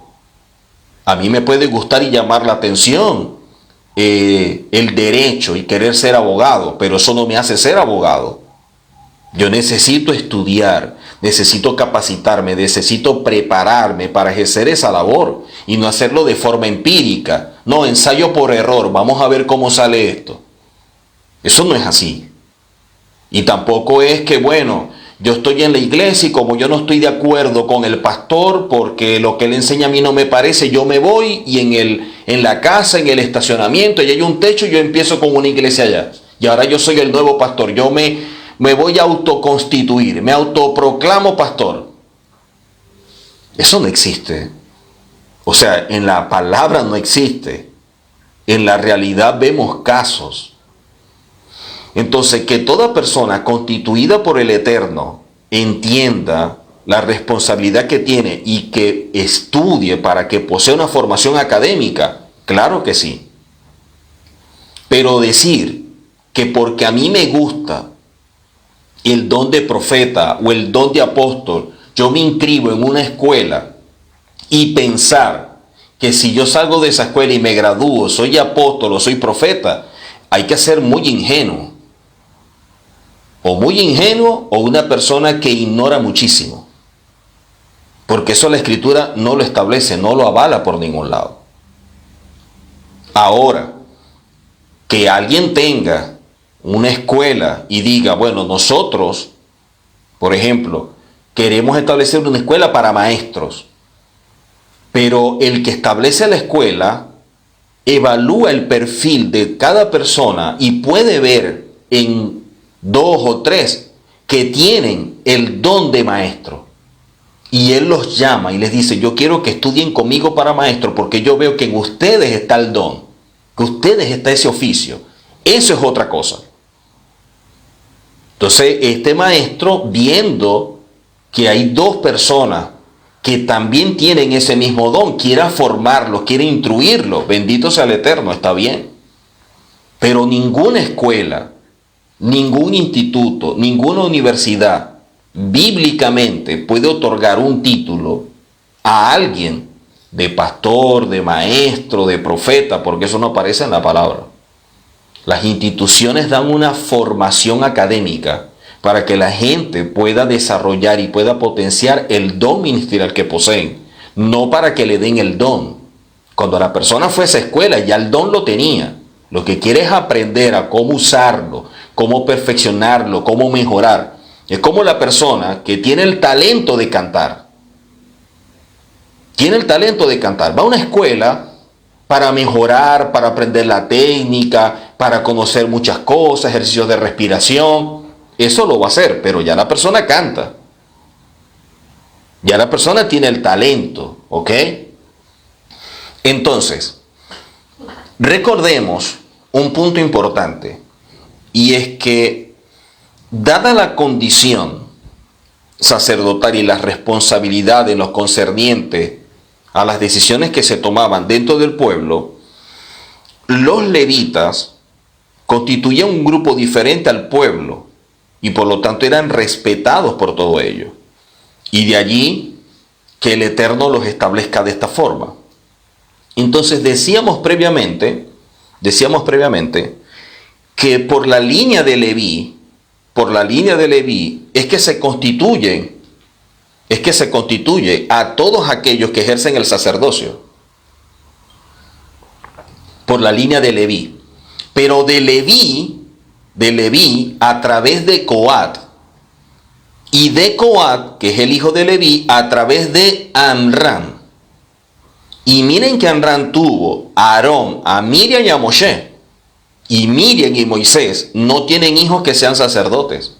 A mí me puede gustar y llamar la atención el derecho y querer ser abogado, pero eso no me hace ser abogado. Yo necesito estudiar, necesito capacitarme, necesito prepararme para ejercer esa labor y no hacerlo de forma empírica. No, ensayo por error, vamos a ver cómo sale esto. Eso no es así. Y tampoco es que, bueno, yo estoy en la iglesia y como yo no estoy de acuerdo con el pastor porque lo que él enseña a mí no me parece, yo me voy y en la casa, en el estacionamiento, y hay un techo y yo empiezo con una iglesia allá. Y ahora yo soy el nuevo pastor, yo me voy a autoconstituir, me autoproclamo pastor. Eso no existe. O sea, en la palabra no existe. En la realidad vemos casos. Entonces, que toda persona constituida por el Eterno entienda la responsabilidad que tiene y que estudie para que posea una formación académica, claro que sí. Pero decir que porque a mí me gusta el don de profeta o el don de apóstol, yo me inscribo en una escuela y pensar que si yo salgo de esa escuela y me gradúo, soy apóstol o soy profeta, hay que ser muy ingenuo. O muy ingenuo o una persona que ignora muchísimo. Porque eso la Escritura no lo establece, no lo avala por ningún lado. Ahora, que alguien tenga una escuela y diga, bueno, nosotros, por ejemplo, queremos establecer una escuela para maestros, pero el que establece la escuela evalúa el perfil de cada persona y puede ver en 2 o 3 que tienen el don de maestro. Y él los llama y les dice, yo quiero que estudien conmigo para maestro porque yo veo que en ustedes está el don, que en ustedes está ese oficio. Eso es otra cosa. Entonces, este maestro, viendo que hay dos personas que también tienen ese mismo don, quiere formarlos, quiere instruirlos, bendito sea el Eterno, está bien. Pero ninguna escuela, ningún instituto, ninguna universidad bíblicamente puede otorgar un título a alguien de pastor, de maestro, de profeta, porque eso no aparece en la palabra. Las instituciones dan una formación académica para que la gente pueda desarrollar y pueda potenciar el don ministerial que poseen, no para que le den el don. Cuando la persona fue a esa escuela, ya el don lo tenía. Lo que quiere es aprender a cómo usarlo, cómo perfeccionarlo, cómo mejorar. Es como la persona que tiene el talento de cantar. Tiene el talento de cantar. Va a una escuela para mejorar, para aprender la técnica, para conocer muchas cosas, ejercicios de respiración. Eso lo va a hacer, pero ya la persona canta. Ya la persona tiene el talento, ¿ok? Entonces, recordemos un punto importante, y es que, dada la condición sacerdotal y las responsabilidades en los concernientes a las decisiones que se tomaban dentro del pueblo, los levitas constituían un grupo diferente al pueblo y por lo tanto eran respetados por todo ello. Y de allí que el Eterno los establezca de esta forma. Entonces decíamos previamente que por la línea de Leví es que se constituye a todos aquellos que ejercen el sacerdocio. Por la línea de Leví. Pero de Leví a través de Coat, y de Coat, que es el hijo de Leví, a través de Amram. Y miren que Amram tuvo a Aarón, a Miriam y a Moshe. Y Miriam y Moisés no tienen hijos que sean sacerdotes.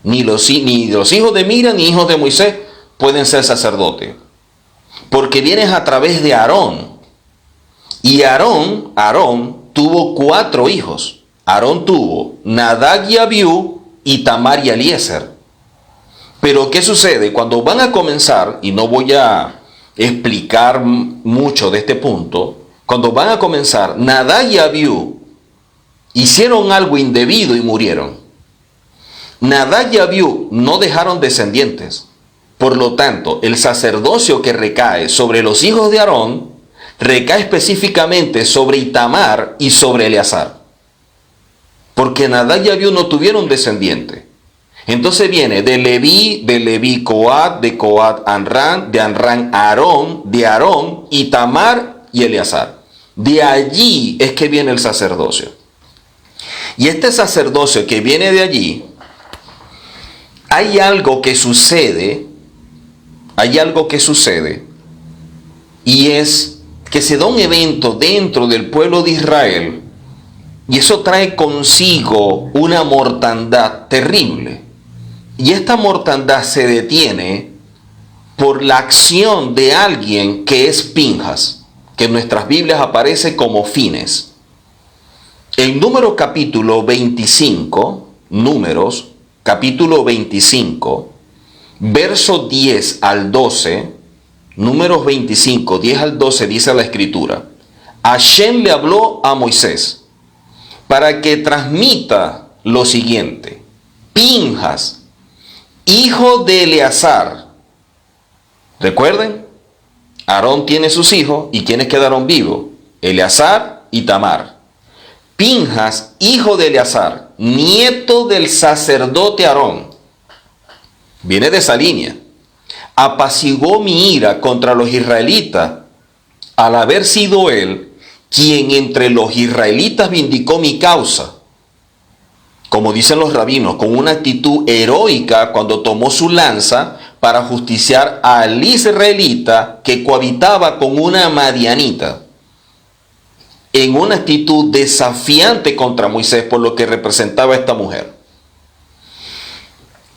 Ni los hijos de Miriam ni hijos de Moisés pueden ser sacerdotes. Porque vienes a través de Aarón. Y Aarón tuvo 4 hijos. Aarón tuvo Nadab y Abiú, y Tamar y Eliezer. Pero ¿qué sucede? Cuando van a comenzar, y no voy a explicar mucho de este punto, cuando van a comenzar, Nadab y Abiú hicieron algo indebido y murieron. Nadab y Abiú no dejaron descendientes. Por lo tanto, el sacerdocio que recae sobre los hijos de Aarón recae específicamente sobre Itamar y sobre Eleazar. Porque Nadab y Abiú no tuvieron descendiente. Entonces viene de Leví Coat, de Coat Amram, de Amram Aarón, de Aarón Itamar y Eleazar. De allí es que viene el sacerdocio. Y este sacerdocio que viene de allí, hay algo que sucede, y es que se da un evento dentro del pueblo de Israel, y eso trae consigo una mortandad terrible. Y esta mortandad se detiene por la acción de alguien que es Pinjas, que en nuestras Biblias aparece como Fines. En Números capítulo 25, Números capítulo 25, verso 10 al 12, Números 25, 10 al 12 dice la Escritura: Hashem le habló a Moisés para que transmita lo siguiente: Pinjas, hijo de Eleazar. Recuerden, Aarón tiene sus hijos, y ¿quiénes quedaron vivos? Eleazar y Tamar. Pinjas, hijo de Eleazar, nieto del sacerdote Aarón, viene de esa línea, apaciguó mi ira contra los israelitas, al haber sido él quien entre los israelitas vindicó mi causa, como dicen los rabinos, con una actitud heroica cuando tomó su lanza para justiciar al israelita que cohabitaba con una madianita, en una actitud desafiante contra Moisés por lo que representaba esta mujer.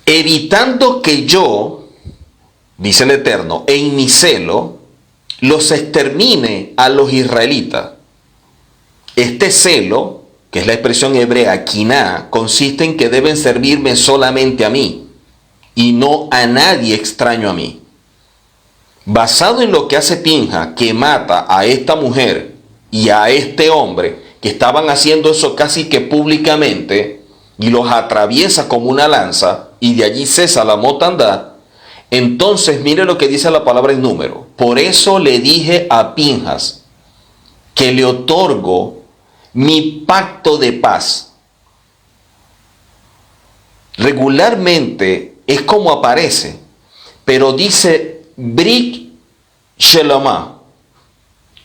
Evitando que yo, dice el Eterno, en mi celo, los extermine a los israelitas. Este celo que es la expresión hebrea kiná, consiste en que deben servirme solamente a mí y no a nadie extraño a mí. Basado en lo que hace Pinja, que mata a esta mujer y a este hombre, que estaban haciendo eso casi que públicamente, y los atraviesa como una lanza, y de allí cesa la mortandad, entonces mire lo que dice la palabra en número. Por eso le dije a Pinjas que le otorgo mi pacto de paz. Regularmente es como aparece, pero dice Brit Shelomah,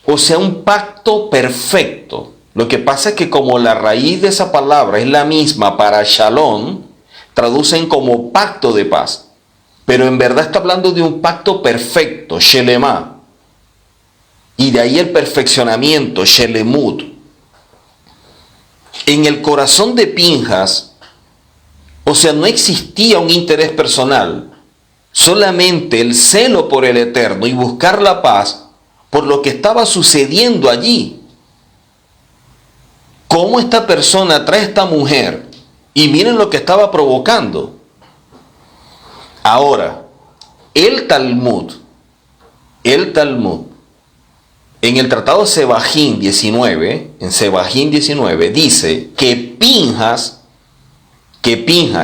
o sea, un pacto perfecto. Lo que pasa es que como la raíz de esa palabra es la misma para Shalom, traducen como pacto de paz. Pero en verdad está hablando de un pacto perfecto, Shelemah. Y de ahí el perfeccionamiento, Shelemut. En el corazón de Pinjas, o sea, no existía un interés personal, solamente el celo por el Eterno y buscar la paz por lo que estaba sucediendo allí. Cómo esta persona trae a esta mujer y miren lo que estaba provocando. Ahora, el Talmud, en el tratado Sebajín 19, en Sebajín 19, dice que Pinja,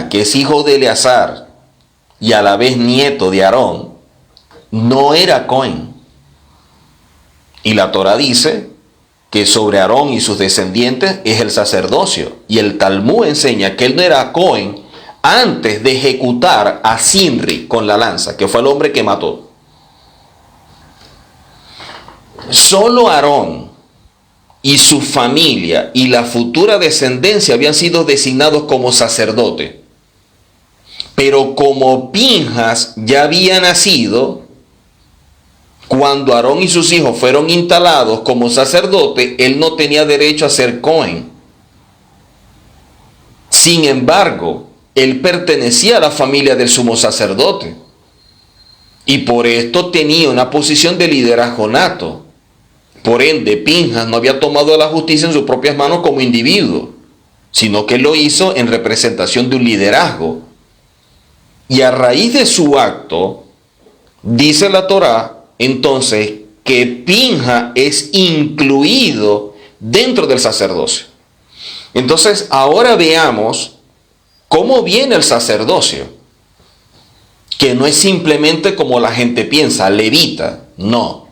que es hijo de Eleazar y a la vez nieto de Aarón, no era Cohen. Y la Torah dice que sobre Aarón y sus descendientes es el sacerdocio. Y el Talmud enseña que él no era Cohen antes de ejecutar a Sinri con la lanza, que fue el hombre que mató. Solo Aarón y su familia y la futura descendencia habían sido designados como sacerdote. Pero como Pinjas ya había nacido, cuando Aarón y sus hijos fueron instalados como sacerdote, él no tenía derecho a ser Cohen. Sin embargo, él pertenecía a la familia del sumo sacerdote. Y por esto tenía una posición de liderazgo nato. Por ende, Pinjas no había tomado la justicia en sus propias manos como individuo, sino que lo hizo en representación de un liderazgo. Y a raíz de su acto, dice la Torá, entonces, que Pinja es incluido dentro del sacerdocio. Entonces, ahora veamos cómo viene el sacerdocio, que no es simplemente como la gente piensa, levita, no.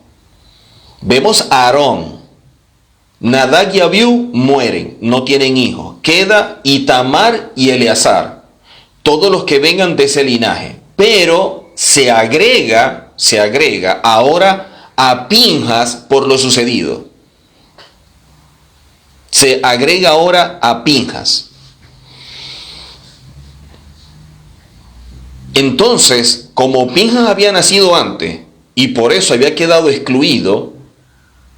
Vemos a Aarón, Nadab y Abiú mueren, no tienen hijos. Queda Itamar y Eleazar, todos los que vengan de ese linaje. Pero se agrega ahora a Pinjas por lo sucedido. Se agrega ahora a Pinjas. Entonces, como Pinjas había nacido antes y por eso había quedado excluido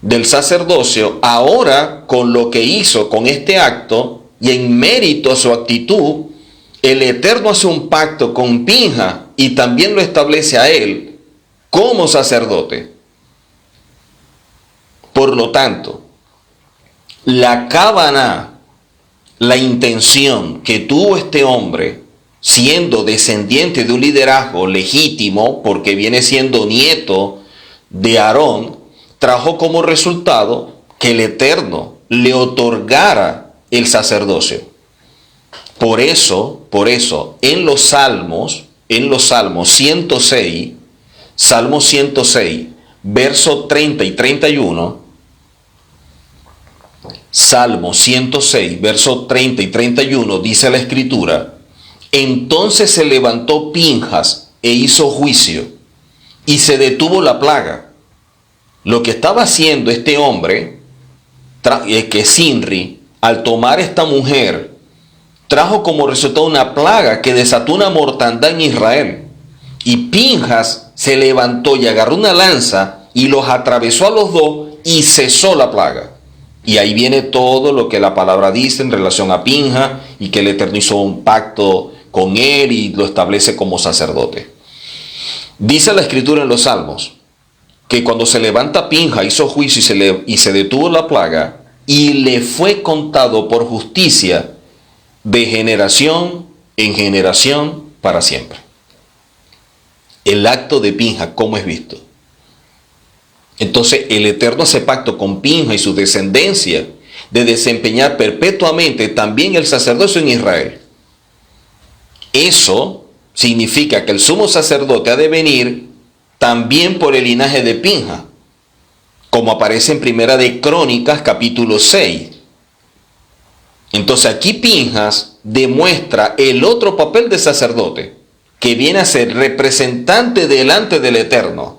del sacerdocio, ahora con lo que hizo con este acto y en mérito a su actitud, el Eterno hace un pacto con Pinjas y también lo establece a él como sacerdote. Por lo tanto, la cábana, la intención que tuvo este hombre, siendo descendiente de un liderazgo legítimo, porque viene siendo nieto de Aarón, trajo como resultado que el Eterno le otorgara el sacerdocio. Por eso, en los Salmos 106, Salmo 106, verso 30 y 31, Salmo 106, verso 30 y 31, dice la Escritura, entonces se levantó Pinjas e hizo juicio, y se detuvo la plaga. Lo que estaba haciendo este hombre, que Sinri, al tomar esta mujer, trajo como resultado una plaga que desató una mortandad en Israel. Y Pinjas se levantó y agarró una lanza y los atravesó a los dos y cesó la plaga. Y ahí viene todo lo que la palabra dice en relación a Pinjas y que el Eterno hizo un pacto con él y lo establece como sacerdote. Dice la Escritura en los Salmos que cuando se levanta Pinjas, hizo juicio y se detuvo la plaga, y le fue contado por justicia de generación en generación para siempre. El acto de Pinja, ¿cómo es visto? Entonces el Eterno hace pacto con Pinja y su descendencia de desempeñar perpetuamente también el sacerdocio en Israel. Eso significa que el sumo sacerdote ha de venir también por el linaje de Pinja, como aparece en Primera de Crónicas capítulo 6. Entonces aquí Pinjas demuestra el otro papel de sacerdote, que viene a ser representante delante del Eterno.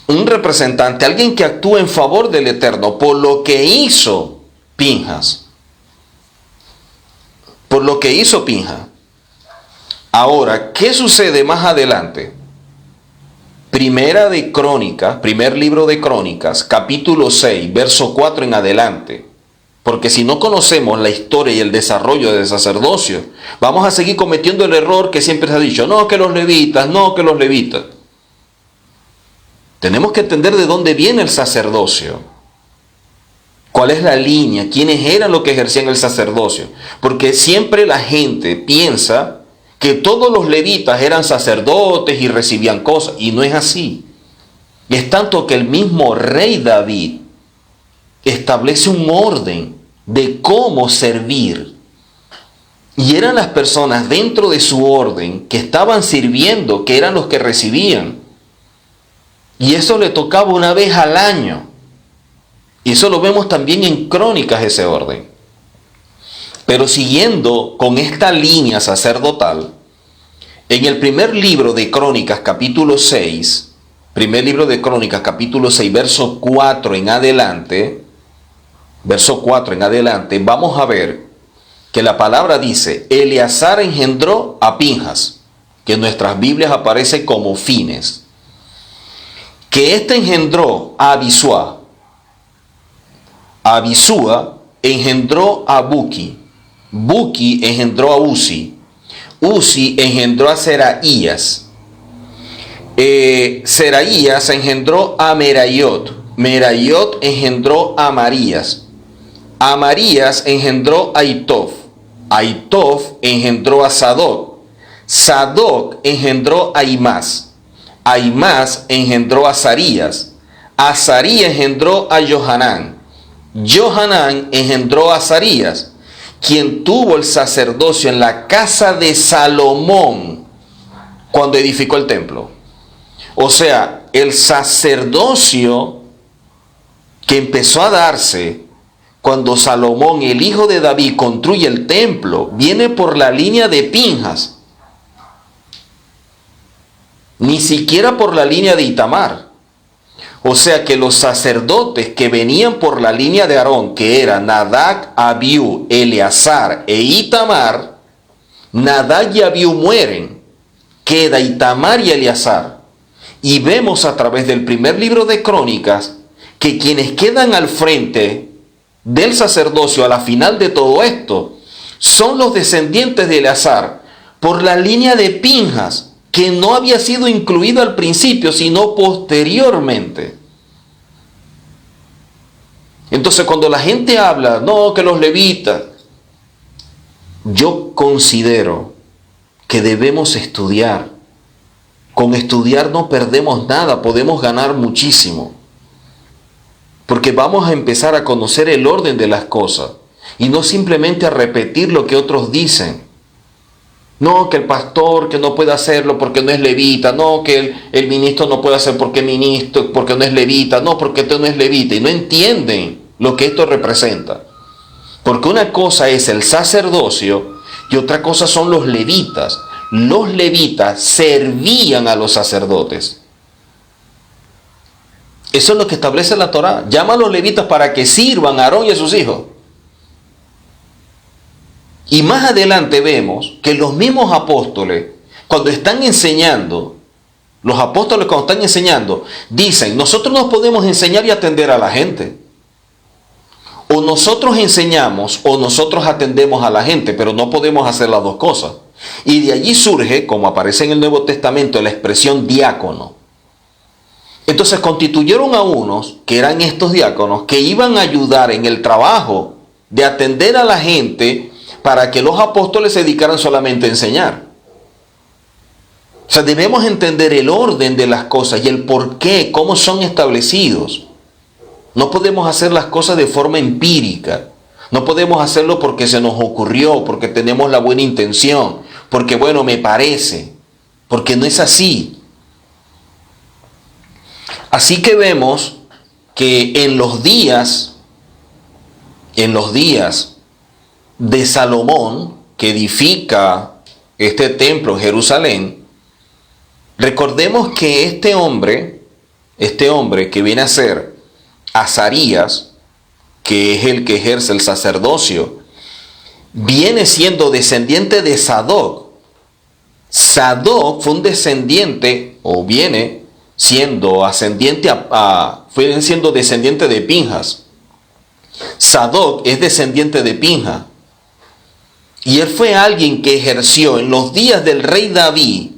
Un representante, alguien que actúa en favor del Eterno por lo que hizo Pinjas. Por lo que hizo Pinja. Ahora, ¿qué sucede más adelante? Primera de Crónicas, primer libro de Crónicas, capítulo 6, verso 4 en adelante. Porque si no conocemos la historia y el desarrollo del sacerdocio, vamos a seguir cometiendo el error que siempre se ha dicho, no que los levitas, no que los levitas. Tenemos que entender de dónde viene el sacerdocio. ¿Cuál es la línea? ¿Quiénes eran los que ejercían el sacerdocio? Porque siempre la gente piensa que todos los levitas eran sacerdotes y recibían cosas, y no es así. Es tanto que el mismo rey David establece un orden de cómo servir. Y eran las personas dentro de su orden que estaban sirviendo, que eran los que recibían. Y eso le tocaba una vez al año. Y eso lo vemos también en Crónicas, ese orden. Pero siguiendo con esta línea sacerdotal, en el primer libro de Crónicas, capítulo 6, primer libro de Crónicas, capítulo 6, verso 4 en adelante, vamos a ver que la palabra dice, Eleazar engendró a Pinjas, que en nuestras Biblias aparece como Fines, que éste engendró a Abisúa, Abisúa engendró a Buki, Buki engendró a Uzi, Uzi engendró a Seraías, Seraías engendró a Merayot, Merayot engendró a Amarías, Amarías engendró a Itof, Itof engendró a Sadoc, Sadoc engendró a Imás, Imás engendró a Azarías, Azarías engendró a Johanán, Johanán engendró a Azarías, quien tuvo el sacerdocio en la casa de Salomón cuando edificó el templo. O sea, el sacerdocio que empezó a darse cuando Salomón, el hijo de David, construye el templo, viene por la línea de Pinjas. Ni siquiera por la línea de Itamar. O sea que los sacerdotes que venían por la línea de Aarón, que eran Nadab, Abiú, Eleazar e Itamar, Nadab y Abiú mueren, queda Itamar y Eleazar. Y vemos a través del primer libro de Crónicas que quienes quedan al frente del sacerdocio a la final de todo esto son los descendientes de Eleazar por la línea de Pinjas, que no había sido incluido al principio, sino posteriormente. Entonces, cuando la gente habla, no, que los levitas, yo considero que debemos estudiar. Con estudiar no perdemos nada, podemos ganar muchísimo. Porque vamos a empezar a conocer el orden de las cosas y no simplemente a repetir lo que otros dicen. No, que el pastor que no puede hacerlo porque no es levita. No, que el ministro no puede hacer porque ministro, porque no es levita. No, porque esto no es levita. Y no entienden lo que esto representa. Porque una cosa es el sacerdocio y otra cosa son los levitas. Los levitas servían a los sacerdotes. Eso es lo que establece la Torá. Llama a los levitas para que sirvan a Aarón y a sus hijos. Y más adelante vemos que los mismos apóstoles, cuando están enseñando, dicen, nosotros no podemos enseñar y atender a la gente. O nosotros enseñamos o nosotros atendemos a la gente, pero no podemos hacer las dos cosas. Y de allí surge, como aparece en el Nuevo Testamento, la expresión diácono. Entonces constituyeron a unos, que eran estos diáconos, que iban a ayudar en el trabajo de atender a la gente para que los apóstoles se dedicaran solamente a enseñar. O sea, debemos entender el orden de las cosas y el por qué, cómo son establecidos. No podemos hacer las cosas de forma empírica. No podemos hacerlo porque se nos ocurrió, porque tenemos la buena intención, porque bueno, me parece, porque no es así. Así que vemos que en los días de Salomón, que edifica este templo en Jerusalén, recordemos que este hombre que viene a ser Azarías, que es el que ejerce el sacerdocio, viene siendo descendiente de Sadoc. Sadoc fue un descendiente, o viene siendo descendiente de Pinjas. Sadoc es descendiente de Pinja. Y él fue alguien que ejerció en los días del rey David,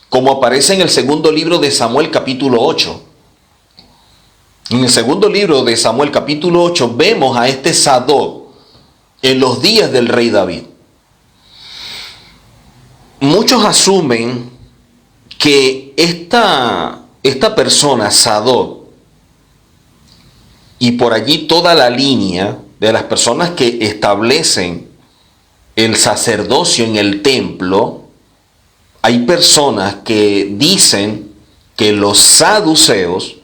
como aparece en el segundo libro de Samuel capítulo 8. En el segundo libro de Samuel capítulo 8 vemos a este Sadoc en los días del rey David. Muchos asumen que esta persona, Sadoc, y por allí toda la línea de las personas que establecen el sacerdocio en el templo, hay personas que dicen que los saduceos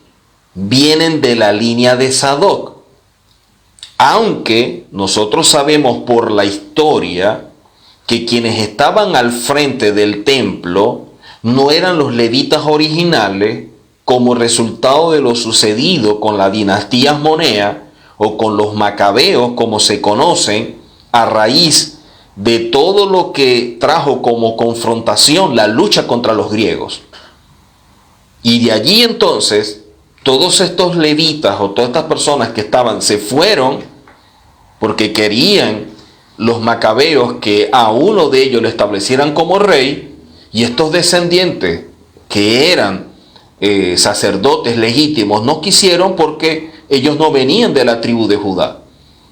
vienen de la línea de Sadoc, aunque nosotros sabemos por la historia que quienes estaban al frente del templo no eran los levitas originales, como resultado de lo sucedido con la dinastía Asmonea o con los macabeos, como se conocen, a raíz de todo lo que trajo como confrontación la lucha contra los griegos. Y de allí entonces todos estos levitas o todas estas personas que estaban se fueron porque querían los macabeos que a uno de ellos le establecieran como rey, y estos descendientes que eran sacerdotes legítimos no quisieron, porque ellos no venían de la tribu de Judá.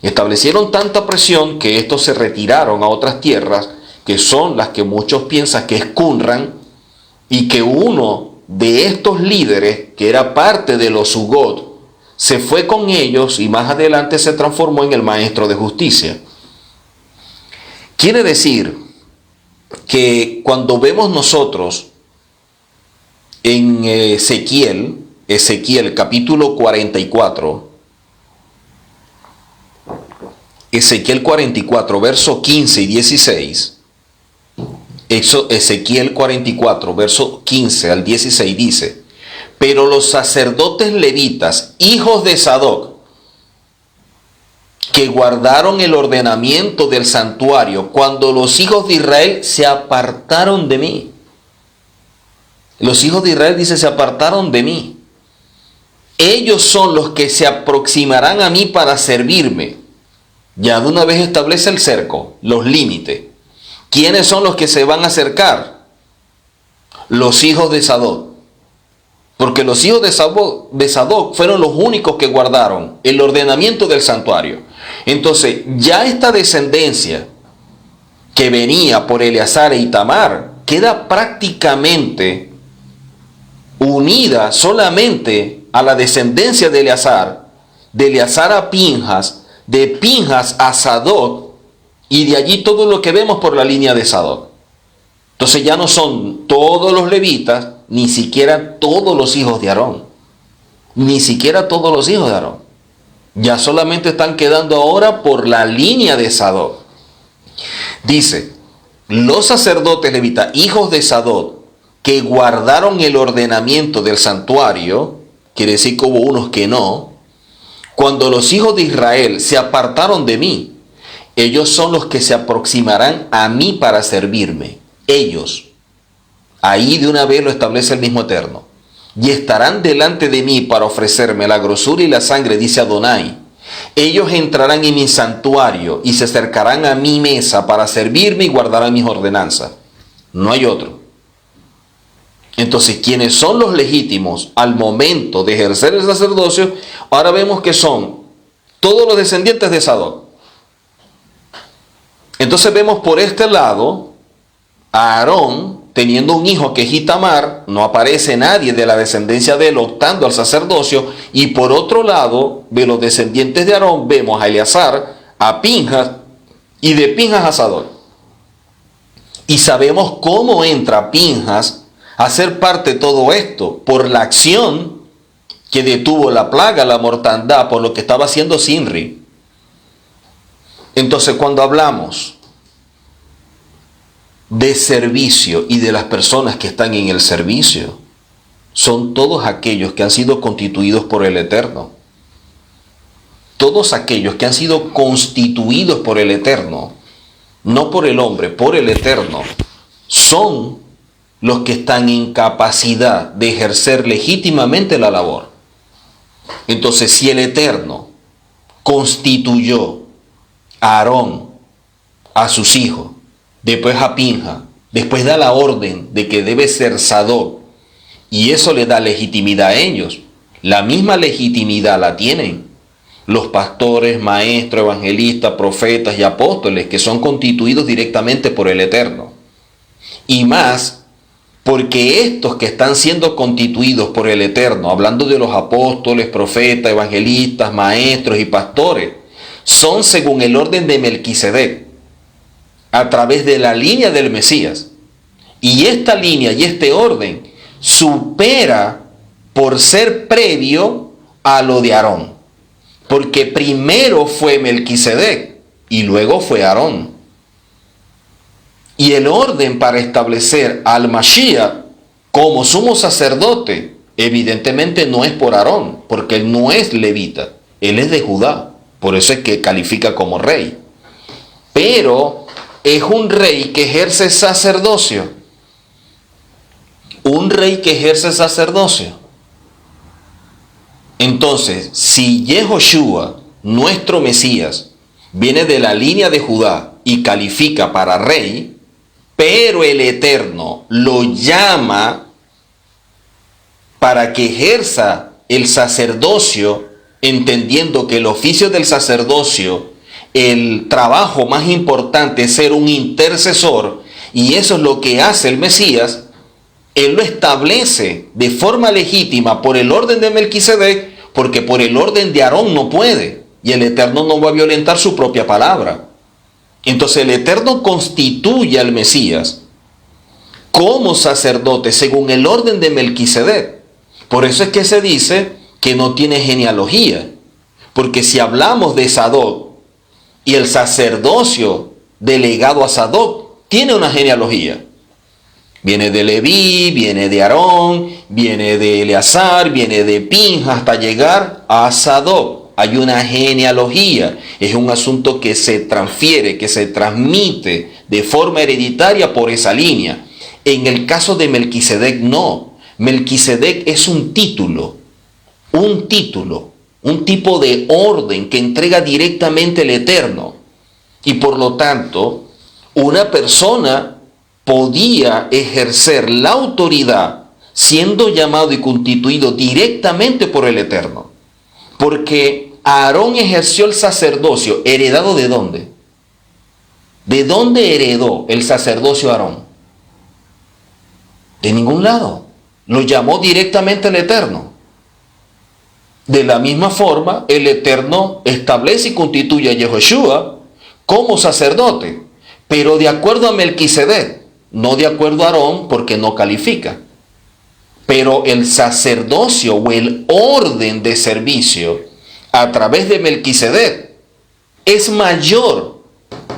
Establecieron tanta presión que estos se retiraron a otras tierras, que son las que muchos piensan que es Qumran, y que uno de estos líderes, que era parte de los Sugot, se fue con ellos y más adelante se transformó en el maestro de justicia. Quiere decir que cuando vemos nosotros en Ezequiel capítulo 44, Ezequiel 44, versos 15 y 16, Ezequiel 44, verso 15 al 16 dice: pero los sacerdotes levitas, hijos de Sadoc, que guardaron el ordenamiento del santuario, cuando los hijos de Israel se apartaron de mí. Los hijos de Israel, dice, se apartaron de mí. Ellos son los que se aproximarán a mí para servirme. Ya de una vez establece el cerco, los límites. ¿Quiénes son los que se van a acercar? Los hijos de Sadoc. Porque los hijos de Sadoc fueron los únicos que guardaron el ordenamiento del santuario. Entonces, ya esta descendencia que venía por Eleazar e Itamar queda prácticamente unida solamente a la descendencia de Eleazar a Pinjas, de Pinjas a Sadoc, y de allí todo lo que vemos por la línea de Sadoc. Entonces ya no son todos los levitas, ni siquiera todos los hijos de Aarón. Ni siquiera todos los hijos de Aarón. Ya solamente están quedando ahora por la línea de Sadoc. Dice: los sacerdotes levitas, hijos de Sadoc, que guardaron el ordenamiento del santuario, quiere decir que hubo unos que no, cuando los hijos de Israel se apartaron de mí, ellos son los que se aproximarán a mí para servirme. Ellos. Ahí de una vez lo establece el mismo Eterno. Y estarán delante de mí para ofrecerme la grosura y la sangre, dice Adonai. Ellos entrarán en mi santuario y se acercarán a mi mesa para servirme y guardarán mis ordenanzas. No hay otro. Entonces, quienes son los legítimos al momento de ejercer el sacerdocio, ahora vemos que son todos los descendientes de Sadoc. Entonces vemos por este lado a Aarón teniendo un hijo que es Itamar, no aparece nadie de la descendencia de él optando al sacerdocio, y por otro lado, de los descendientes de Aarón, vemos a Eleazar, a Pinjas, y de Pinjas a Sadoc. Y sabemos cómo entra Pinjas a ser parte de todo esto, por la acción que detuvo la plaga, la mortandad, por lo que estaba haciendo Sinri. Entonces, cuando hablamos de servicio y de las personas que están en el servicio, son todos aquellos que han sido constituidos por el Eterno. Todos aquellos que han sido constituidos por el Eterno, no por el hombre, por el Eterno, son los que están en capacidad de ejercer legítimamente la labor. Entonces, si el Eterno constituyó a Aarón, a sus hijos, después a Pinjas, después da la orden de que debe ser Sadoc, y eso le da legitimidad a ellos, la misma legitimidad la tienen los pastores, maestros, evangelistas, profetas y apóstoles, que son constituidos directamente por el Eterno. Y más, porque estos que están siendo constituidos por el Eterno, hablando de los apóstoles, profetas, evangelistas, maestros y pastores, son según el orden de Melquisedec, a través de la línea del Mesías. Y esta línea y este orden supera por ser previo a lo de Aarón. Porque primero fue Melquisedec y luego fue Aarón. Y el orden para establecer al Mashiach como sumo sacerdote, evidentemente no es por Aarón, porque él no es levita, él es de Judá, por eso es que califica como rey. Pero es un rey que ejerce sacerdocio. Un rey que ejerce sacerdocio. Entonces, si Yehoshua, nuestro Mesías, viene de la línea de Judá y califica para rey, pero el Eterno lo llama para que ejerza el sacerdocio, entendiendo que el oficio del sacerdocio, el trabajo más importante es ser un intercesor, y eso es lo que hace el Mesías. Él lo establece de forma legítima por el orden de Melquisedec, porque por el orden de Aarón no puede, y el Eterno no va a violentar su propia palabra. Entonces el Eterno constituye al Mesías como sacerdote según el orden de Melquisedec. Por eso es que se dice que no tiene genealogía, porque si hablamos de Sadoc y el sacerdocio delegado a Sadoc tiene una genealogía. Viene de Leví, viene de Aarón, viene de Eleazar, viene de Pinjas hasta llegar a Sadoc. Hay una genealogía, es un asunto que se transfiere, que se transmite de forma hereditaria por esa línea. En el caso de Melquisedec no. Melquisedec es un título, un tipo de orden que entrega directamente el Eterno. Y por lo tanto, una persona podía ejercer la autoridad siendo llamado y constituido directamente por el Eterno. Porque Aarón ejerció el sacerdocio, ¿heredado de dónde? ¿De dónde heredó el sacerdocio Aarón? De ningún lado. Lo llamó directamente el Eterno. De la misma forma, el Eterno establece y constituye a Yehoshua como sacerdote, pero de acuerdo a Melquisedec, no de acuerdo a Aarón, porque no califica. Pero el sacerdocio o el orden de servicio a través de Melquisedec es mayor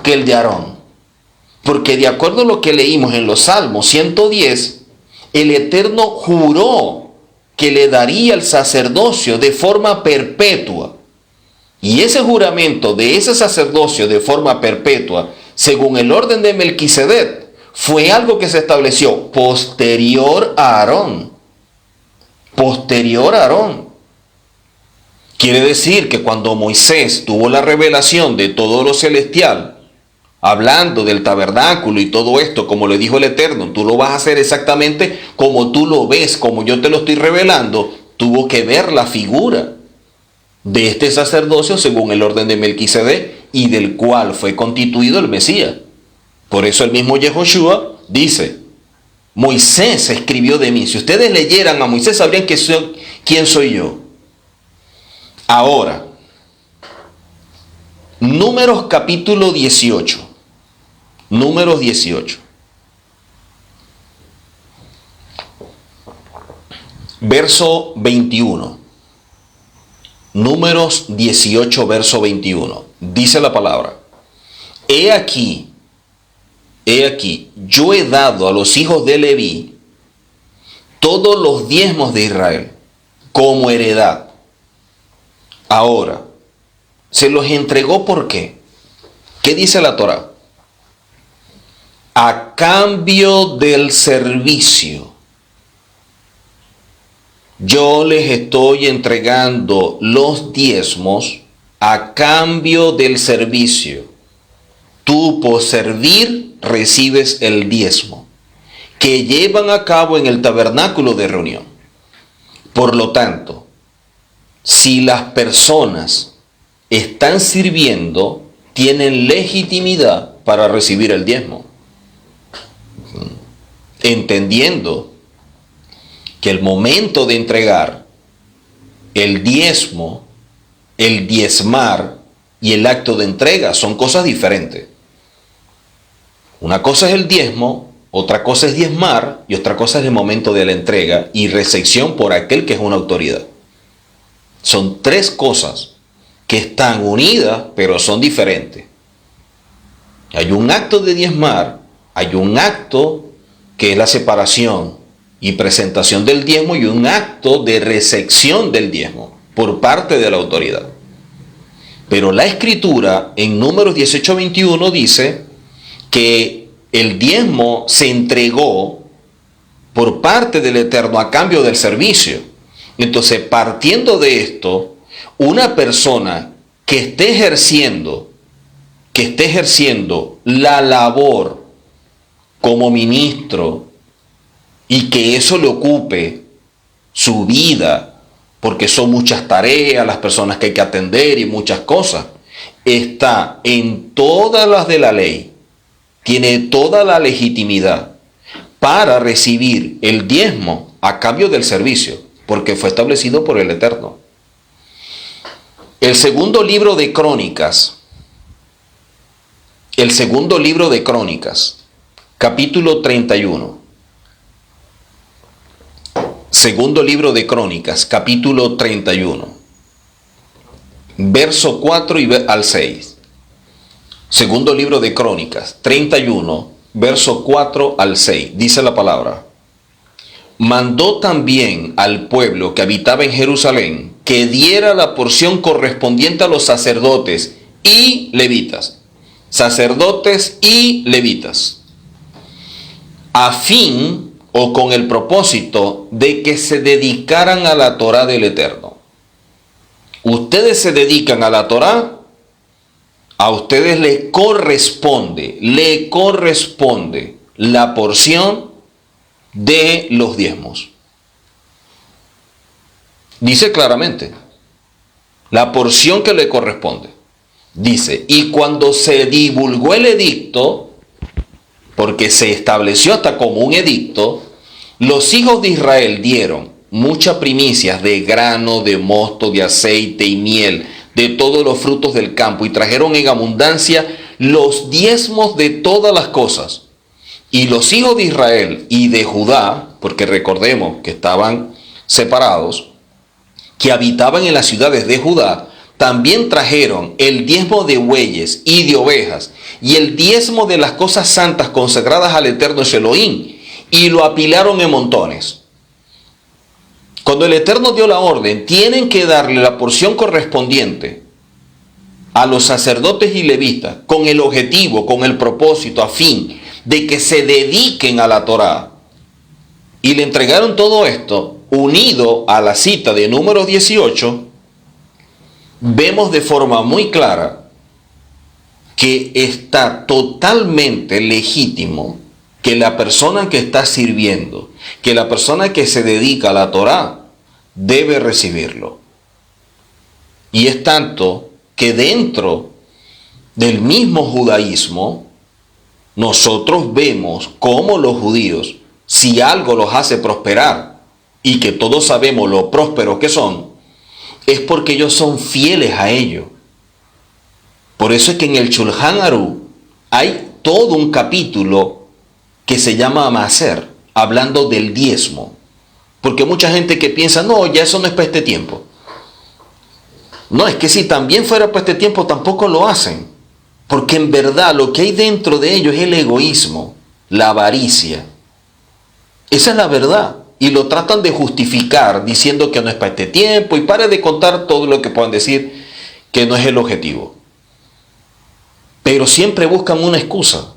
que el de Aarón. Porque de acuerdo a lo que leímos en los Salmos 110, el Eterno juró que le daría el sacerdocio de forma perpetua. Y ese juramento de ese sacerdocio de forma perpetua, según el orden de Melquisedec, fue algo que se estableció posterior a Aarón. Posterior a Aarón. Quiere decir que cuando Moisés tuvo la revelación de todo lo celestial, hablando del tabernáculo y todo esto, como le dijo el Eterno, tú lo vas a hacer exactamente como tú lo ves, como yo te lo estoy revelando, tuvo que ver la figura de este sacerdocio según el orden de Melquisedec y del cual fue constituido el Mesías. Por eso el mismo Yehoshua dice, Moisés escribió de mí. Si ustedes leyeran a Moisés sabrían quién soy yo. Ahora, Números capítulo 18. Números 18. Verso 21. Números 18, verso 21. Dice la palabra. He aquí, yo he dado a los hijos de Leví todos los diezmos de Israel como heredad. Ahora, se los entregó ¿por qué? ¿Qué dice la Torá? A cambio del servicio. Yo les estoy entregando los diezmos a cambio del servicio. Tú por servir recibes el diezmo que llevan a cabo en el tabernáculo de reunión. Por lo tanto, si las personas están sirviendo, tienen legitimidad para recibir el diezmo. Entendiendo que el momento de entregar el diezmo, el diezmar y el acto de entrega son cosas diferentes. Una cosa es el diezmo, otra cosa es diezmar y otra cosa es el momento de la entrega y recepción por aquel que es una autoridad. Son tres cosas que están unidas pero son diferentes. Hay un acto de diezmar, hay un acto que es la separación y presentación del diezmo y un acto de recepción del diezmo por parte de la autoridad. Pero la escritura en Números 18:21 dice que el diezmo se entregó por parte del Eterno a cambio del servicio. Entonces, partiendo de esto, una persona que esté ejerciendo la labor como ministro y que eso le ocupe su vida, porque son muchas tareas, las personas que hay que atender y muchas cosas, está en todas las de la ley, tiene toda la legitimidad para recibir el diezmo a cambio del servicio, porque fue establecido por el Eterno. El segundo libro de Crónicas, capítulo 31. Segundo libro de Crónicas, capítulo 31, verso 4 al 6. Segundo libro de Crónicas, 31, verso 4 al 6. Dice la palabra. Mandó también al pueblo que habitaba en Jerusalén que diera la porción correspondiente a los sacerdotes y levitas. Sacerdotes y levitas. A fin o con el propósito de que se dedicaran a la Torá del Eterno. Ustedes se dedican a la Torá, a ustedes les corresponde la porción de los diezmos. Dice claramente, la porción que le corresponde. Dice, y cuando se divulgó el edicto, porque se estableció hasta como un edicto, los hijos de Israel dieron muchas primicias de grano, de mosto, de aceite y miel, de todos los frutos del campo, y trajeron en abundancia los diezmos de todas las cosas. Y los hijos de Israel y de Judá, porque recordemos que estaban separados, que habitaban en las ciudades de Judá, también trajeron el diezmo de bueyes y de ovejas, y el diezmo de las cosas santas consagradas al Eterno Elohim, y lo apilaron en montones. Cuando el Eterno dio la orden, tienen que darle la porción correspondiente a los sacerdotes y levitas, con el objetivo, con el propósito, a fin de que se dediquen a la Torá. Y le entregaron todo esto, unido a la cita de Números 18, vemos de forma muy clara que está totalmente legítimo que la persona que está sirviendo, que la persona que se dedica a la Torá, debe recibirlo. Y es tanto que dentro del mismo judaísmo, nosotros vemos cómo los judíos, si algo los hace prosperar, y que todos sabemos lo prósperos que son, es porque ellos son fieles a ello. Por eso es que en el Shulchan Aruch hay todo un capítulo que se llama Maaser, hablando del diezmo. Porque mucha gente que piensa, no, ya eso no es para este tiempo. No, es que si también fuera para este tiempo tampoco lo hacen. Porque en verdad lo que hay dentro de ellos es el egoísmo, la avaricia. Esa es la verdad. Y lo tratan de justificar diciendo que no es para este tiempo y pare de contar todo lo que puedan decir que no es el objetivo. Pero siempre buscan una excusa.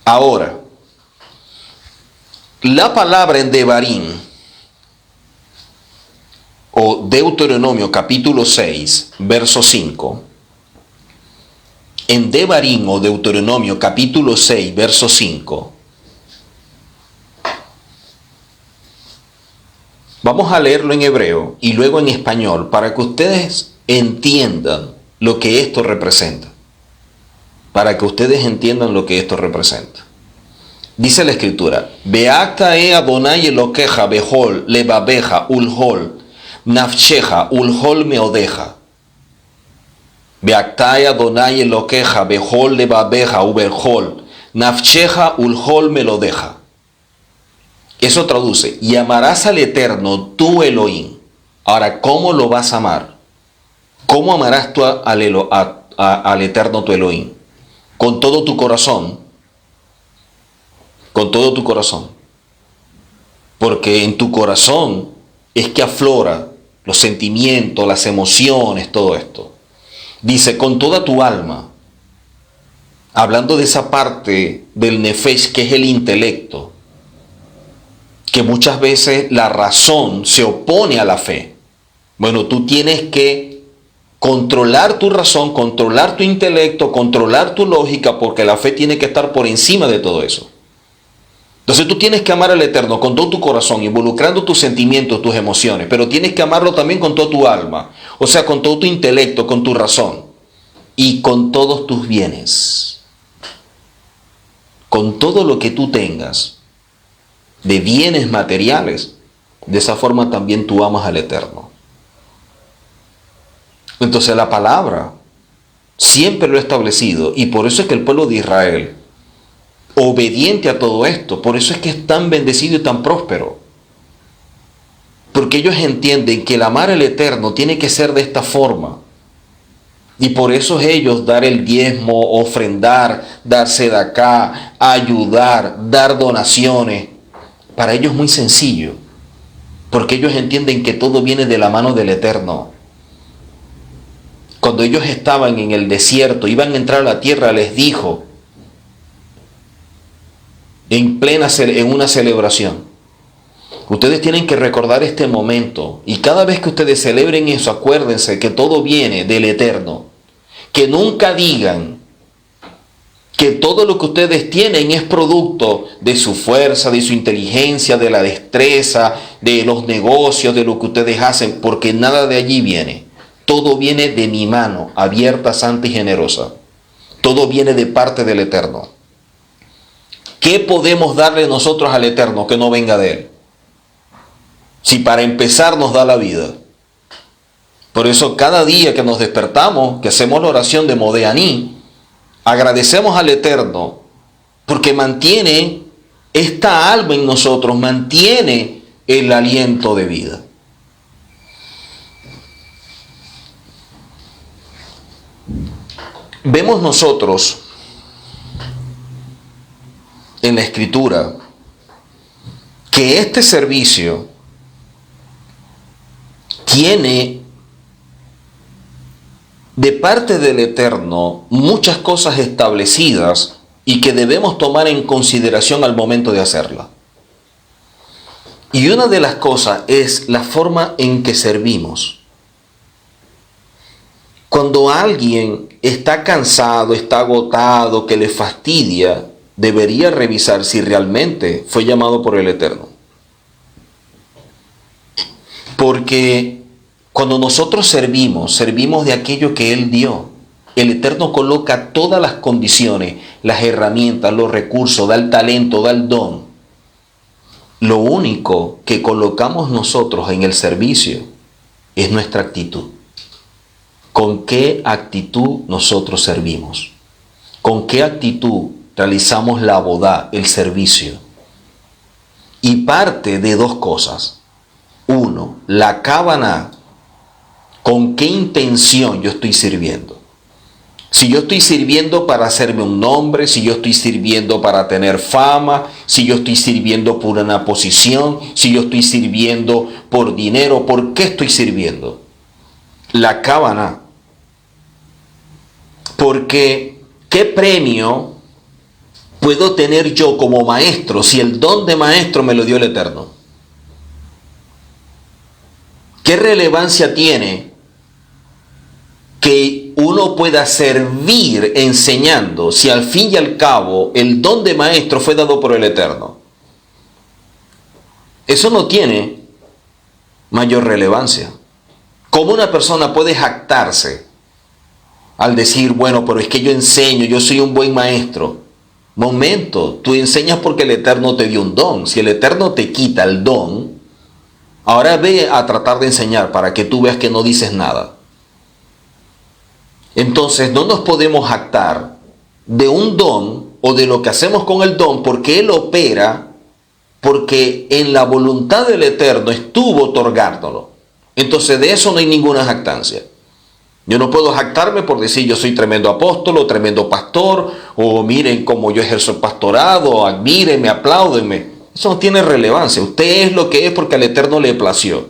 Ahora, la palabra en Devarim o Deuteronomio capítulo 6, verso 5, en Devarim o Deuteronomio capítulo 6, verso 5, vamos a leerlo en hebreo y luego en español para que ustedes entiendan lo que esto representa. Para que ustedes entiendan lo que esto representa. Dice la escritura: Beakta Adonai Elokeja behol lebabeja ulhol nafcheja ulhol meodeja. Beakta Adonai Elokeja behol lebabeja uberhol nafcheja ulhol melodeja. Eso traduce: y amarás al Eterno tu Elohim. Ahora, ¿cómo lo vas a amar? ¿Cómo amarás tú al Eterno tu Elohim? Con todo tu corazón. Con todo tu corazón. Porque en tu corazón es que aflora los sentimientos, las emociones, todo esto. Dice, con toda tu alma. Hablando de esa parte del nefesh que es el intelecto. Que muchas veces la razón se opone a la fe. Bueno, tú tienes que controlar tu razón, controlar tu intelecto, controlar tu lógica, porque la fe tiene que estar por encima de todo eso. Entonces tú tienes que amar al Eterno con todo tu corazón, involucrando tus sentimientos, tus emociones, pero tienes que amarlo también con toda tu alma, o sea, con todo tu intelecto, con tu razón y con todos tus bienes. Con todo lo que tú tengas de bienes materiales, de esa forma también tú amas al Eterno. Entonces la palabra siempre lo ha establecido y por eso es que el pueblo de Israel, obediente a todo esto, por eso es que es tan bendecido y tan próspero. Porque ellos entienden que el amar al Eterno tiene que ser de esta forma. Y por eso ellos dar el diezmo, ofrendar, dar sedacá, ayudar, dar donaciones. Para ellos es muy sencillo. Porque ellos entienden que todo viene de la mano del Eterno. Cuando ellos estaban en el desierto, iban a entrar a la tierra, les dijo, en una celebración, ustedes tienen que recordar este momento, y cada vez que ustedes celebren eso, acuérdense que todo viene del Eterno. Que nunca digan que todo lo que ustedes tienen es producto de su fuerza, de su inteligencia, de la destreza, de los negocios, de lo que ustedes hacen, porque nada de allí viene. Todo viene de mi mano, abierta, santa y generosa. Todo viene de parte del Eterno. ¿Qué podemos darle nosotros al Eterno que no venga de Él? Si para empezar nos da la vida. Por eso cada día que nos despertamos, que hacemos la oración de Modeaní, agradecemos al Eterno porque mantiene esta alma en nosotros, mantiene el aliento de vida. Vemos nosotros en la Escritura que este servicio tiene de parte del Eterno muchas cosas establecidas y que debemos tomar en consideración al momento de hacerla. Y una de las cosas es la forma en que servimos. Cuando alguien está cansado, está agotado, que le fastidia, debería revisar si realmente fue llamado por el Eterno. Porque cuando nosotros servimos de aquello que Él dio. El Eterno coloca todas las condiciones, las herramientas, los recursos, da el talento, da el don. Lo único que colocamos nosotros en el servicio es nuestra actitud. ¿Con qué actitud nosotros servimos? ¿Con qué actitud realizamos la bodá, el servicio? Y parte de dos cosas. Uno, la cábana. ¿Con qué intención yo estoy sirviendo? Si yo estoy sirviendo para hacerme un nombre, si yo estoy sirviendo para tener fama, si yo estoy sirviendo por una posición, si yo estoy sirviendo por dinero, ¿por qué estoy sirviendo? La cábana. Porque, ¿qué premio puedo tener yo como maestro si el don de maestro me lo dio el Eterno? ¿Qué relevancia tiene que uno pueda servir enseñando si al fin y al cabo el don de maestro fue dado por el Eterno? Eso no tiene mayor relevancia. ¿Cómo una persona puede jactarse al decir, bueno, pero es que yo enseño, yo soy un buen maestro? Momento, tú enseñas porque el Eterno te dio un don. Si el Eterno te quita el don, ahora ve a tratar de enseñar para que tú veas que no dices nada. Entonces no nos podemos jactar de un don o de lo que hacemos con el don porque Él opera, porque en la voluntad del Eterno estuvo otorgándolo. Entonces de eso no hay ninguna jactancia. Yo no puedo jactarme por decir yo soy tremendo apóstol o tremendo pastor, o miren cómo yo ejerzo el pastorado, admírenme, apláudenme. Eso no tiene relevancia. Usted es lo que es porque al Eterno le plació.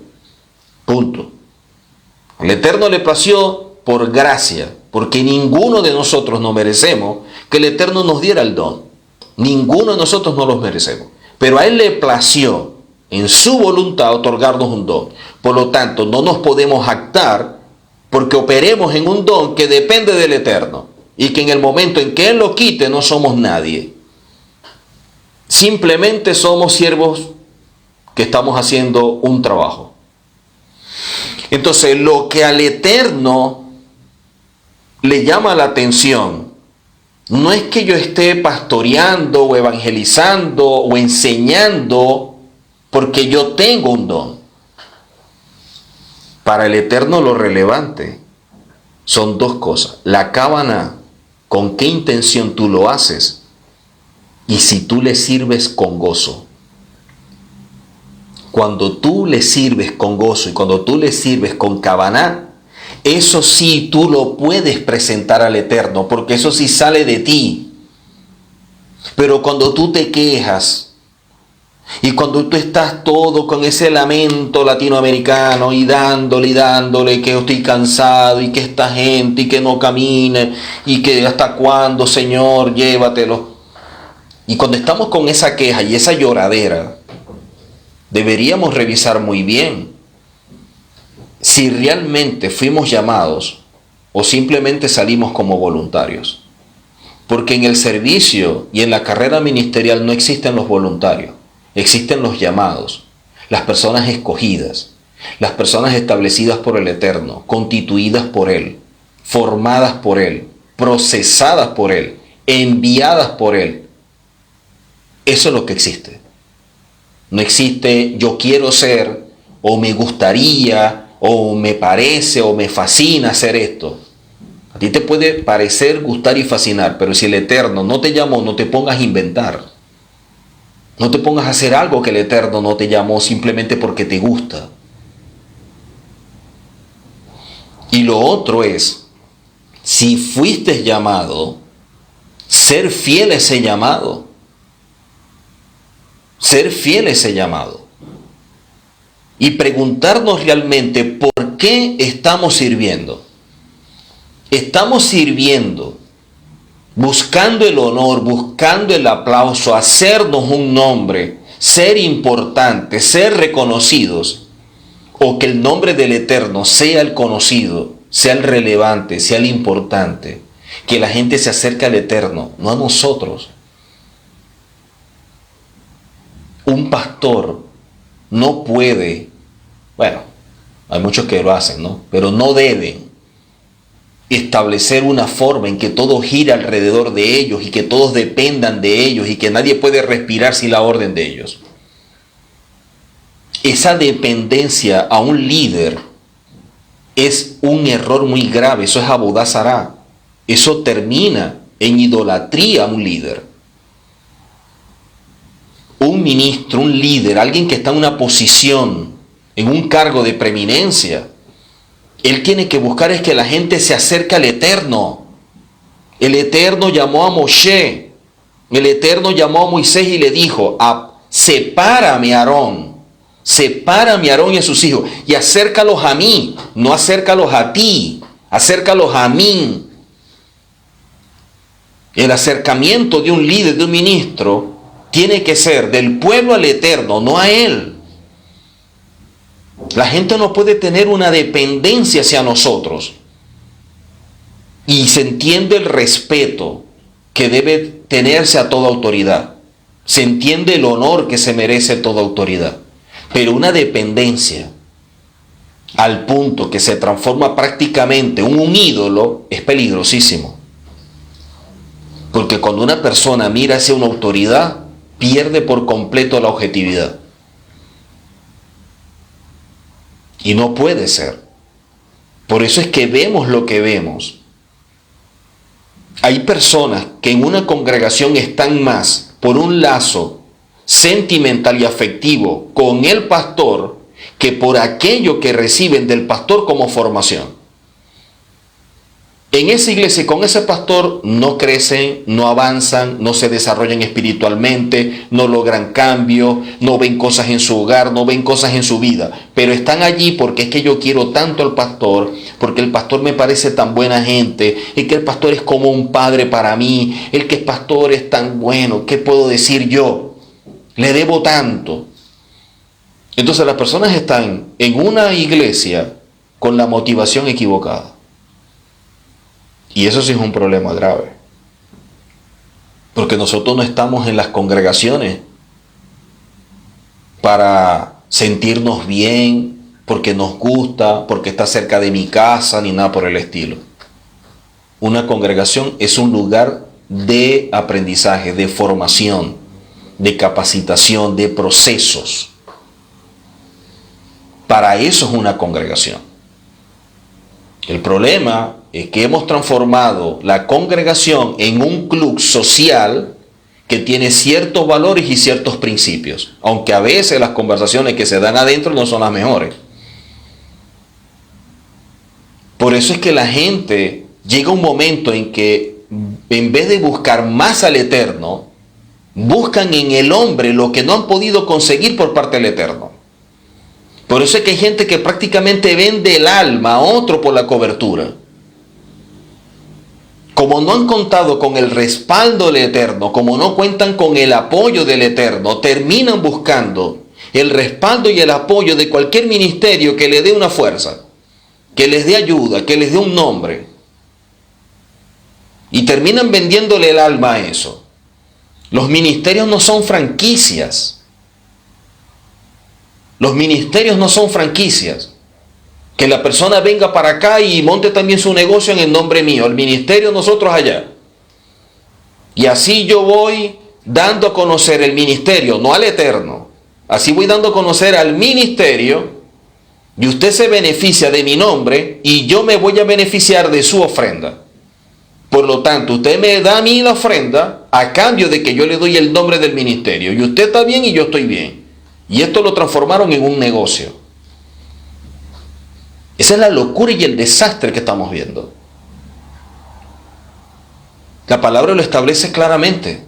Punto. Al Eterno le plació por gracia, porque ninguno de nosotros nos merecemos que el Eterno nos diera el don. Ninguno de nosotros no los merecemos. Pero a Él le plació en su voluntad otorgarnos un don. Por lo tanto, no nos podemos jactar porque operemos en un don que depende del Eterno y que en el momento en que Él lo quite no somos nadie. Simplemente somos siervos que estamos haciendo un trabajo. Entonces, lo que al Eterno le llama la atención no es que yo esté pastoreando o evangelizando o enseñando porque yo tengo un don. Para el Eterno lo relevante son dos cosas. La cábana, con qué intención tú lo haces y si tú le sirves con gozo. Cuando tú le sirves con gozo y cuando tú le sirves con cábana, eso sí tú lo puedes presentar al Eterno, porque eso sí sale de ti. Pero cuando tú te quejas y cuando tú estás todo con ese lamento latinoamericano y dándole que yo estoy cansado y que esta gente y que no camine y que hasta cuándo, Señor, llévatelo. Y cuando estamos con esa queja y esa lloradera, deberíamos revisar muy bien si realmente fuimos llamados o simplemente salimos como voluntarios. Porque en el servicio y en la carrera ministerial no existen los voluntarios, existen los llamados, las personas escogidas, las personas establecidas por el Eterno, constituidas por Él, formadas por Él, procesadas por Él, enviadas por Él. Eso es lo que existe. No existe yo quiero ser, o me gustaría, o me parece, o me fascina hacer esto. A ti te puede parecer, gustar y fascinar, pero si el Eterno no te llamó, no te pongas a inventar. No te pongas a hacer algo que el Eterno no te llamó simplemente porque te gusta. Y lo otro es, si fuiste llamado, ser fiel a ese llamado. Ser fiel a ese llamado. Y preguntarnos realmente por qué estamos sirviendo. Estamos sirviendo, buscando el honor, buscando el aplauso, hacernos un nombre, ser importantes, ser reconocidos, o que el nombre del Eterno sea el conocido sea el relevante, sea el importante, que la gente se acerque al Eterno, no a nosotros. Un pastor no puede, bueno, hay muchos que lo hacen, ¿no? Pero no deben establecer una forma en que todo gira alrededor de ellos y que todos dependan de ellos y que nadie puede respirar sin la orden de ellos. Esa dependencia a un líder es un error muy grave, eso es Abodá Zará. Eso termina en idolatría a un líder. Un ministro, un líder, alguien que está en una posición, en un cargo de preeminencia, él tiene que buscar es que la gente se acerque al Eterno. El Eterno llamó a Moshe, el Eterno llamó a Moisés y le dijo, sepárame a Aarón y a sus hijos y acércalos a mí, no acércalos a ti, acércalos a mí. El acercamiento de un líder, de un ministro, tiene que ser del pueblo al Eterno, no a él. La gente no puede tener una dependencia hacia nosotros. Y se entiende el respeto que debe tenerse a toda autoridad. Se entiende el honor que se merece toda autoridad. Pero una dependencia al punto que se transforma prácticamente en un ídolo es peligrosísimo. Porque cuando una persona mira hacia una autoridad, pierde por completo la objetividad. Y no puede ser. Por eso es que vemos lo que vemos. Hay personas que en una congregación están más por un lazo sentimental y afectivo con el pastor que por aquello que reciben del pastor como formación. En esa iglesia con ese pastor no crecen, no avanzan, no se desarrollan espiritualmente, no logran cambio, no ven cosas en su hogar, no ven cosas en su vida. Pero están allí porque es que yo quiero tanto al pastor, porque el pastor me parece tan buena gente, y que el pastor es como un padre para mí, el que es pastor es tan bueno, ¿qué puedo decir yo? Le debo tanto. Entonces las personas están en una iglesia con la motivación equivocada. Y eso sí es un problema grave. Porque nosotros no estamos en las congregaciones para sentirnos bien, porque nos gusta, porque está cerca de mi casa, ni nada por el estilo. Una congregación es un lugar de aprendizaje, de formación, de capacitación, de procesos. Para eso es una congregación. El problema es que hemos transformado la congregación en un club social que tiene ciertos valores y ciertos principios, aunque a veces las conversaciones que se dan adentro no son las mejores. Por eso es que la gente llega un momento en que en vez de buscar más al Eterno, buscan en el hombre lo que no han podido conseguir por parte del Eterno. Por eso es que hay gente que prácticamente vende el alma a otro por la cobertura. Como no han contado con el respaldo del Eterno, como no cuentan con el apoyo del Eterno, terminan buscando el respaldo y el apoyo de cualquier ministerio que le dé una fuerza, que les dé ayuda, que les dé un nombre. Y terminan vendiéndole el alma a eso. Los ministerios no son franquicias. Los ministerios no son franquicias. Que la persona venga para acá y monte también su negocio en el nombre mío. El ministerio nosotros allá. Y así yo voy dando a conocer el ministerio, no al Eterno. Así voy dando a conocer al ministerio y usted se beneficia de mi nombre y yo me voy a beneficiar de su ofrenda. Por lo tanto, usted me da a mí la ofrenda a cambio de que yo le doy el nombre del ministerio. Y usted está bien y yo estoy bien. Y esto lo transformaron en un negocio. Esa es la locura y el desastre que estamos viendo. La palabra lo establece claramente.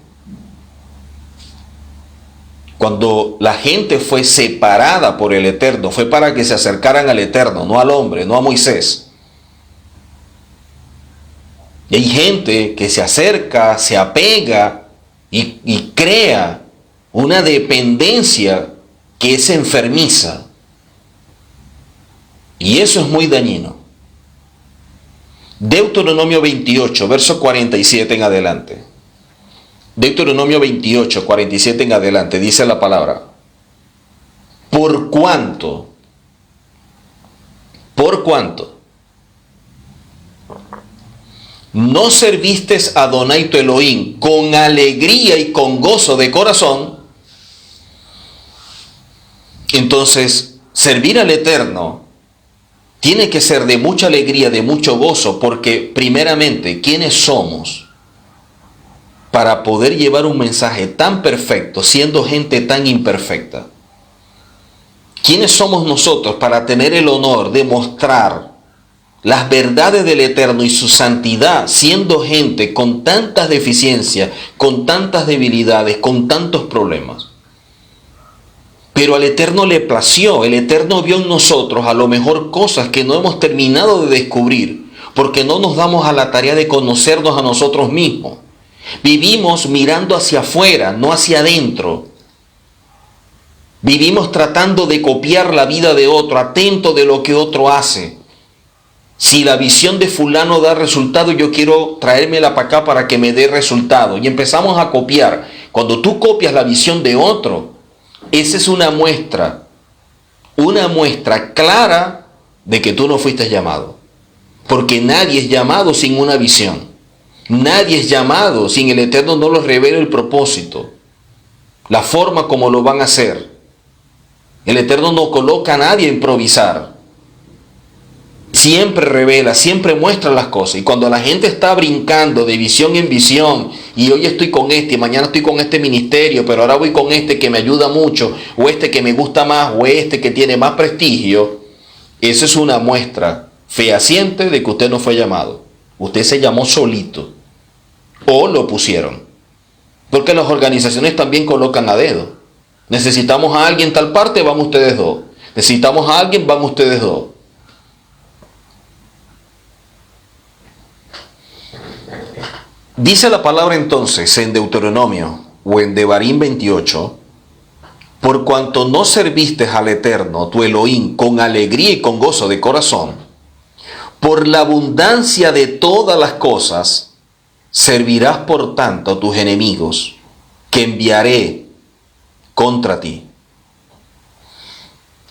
Cuando la gente fue separada por el Eterno, fue para que se acercaran al Eterno, no al hombre, no a Moisés. Y hay gente que se acerca, se apega y crea una dependencia que es enfermiza. Y eso es muy dañino. Deuteronomio 28, verso 47 en adelante. Deuteronomio 28, 47 en adelante, dice la palabra: por cuanto no serviste a Adonai tu Elohim con alegría y con gozo de corazón. Entonces, servir al Eterno tiene que ser de mucha alegría, de mucho gozo, porque primeramente, ¿quiénes somos para poder llevar un mensaje tan perfecto siendo gente tan imperfecta? ¿Quiénes somos nosotros para tener el honor de mostrar las verdades del Eterno y su santidad siendo gente con tantas deficiencias, con tantas debilidades, con tantos problemas? Pero al Eterno le plació, el Eterno vio en nosotros a lo mejor cosas que no hemos terminado de descubrir, porque no nos damos a la tarea de conocernos a nosotros mismos. Vivimos mirando hacia afuera, no hacia adentro. Vivimos tratando de copiar la vida de otro, atento de lo que otro hace. Si la visión de fulano da resultado, yo quiero traérmela para acá para que me dé resultado. Y empezamos a copiar. Cuando tú copias la visión de otro, esa es una muestra clara de que tú no fuiste llamado. Porque nadie es llamado sin una visión. Nadie es llamado sin el Eterno no les revela el propósito, la forma como lo van a hacer. El Eterno no coloca a nadie a improvisar. Siempre revela, siempre muestra las cosas. Y cuando la gente está brincando de visión en visión, y hoy estoy con este, y mañana estoy con este ministerio, pero ahora voy con este que me ayuda mucho, o este que me gusta más, o este que tiene más prestigio, eso es una muestra fehaciente de que usted no fue llamado. Usted se llamó solito, o lo pusieron. Porque las organizaciones también colocan a dedo. Necesitamos a alguien en tal parte, van ustedes dos. Necesitamos a alguien, van ustedes dos. Dice la palabra entonces en Deuteronomio o en Devarim 28, por cuanto no serviste al Eterno, tu Elohim, con alegría y con gozo de corazón, por la abundancia de todas las cosas, servirás por tanto a tus enemigos, que enviaré contra ti,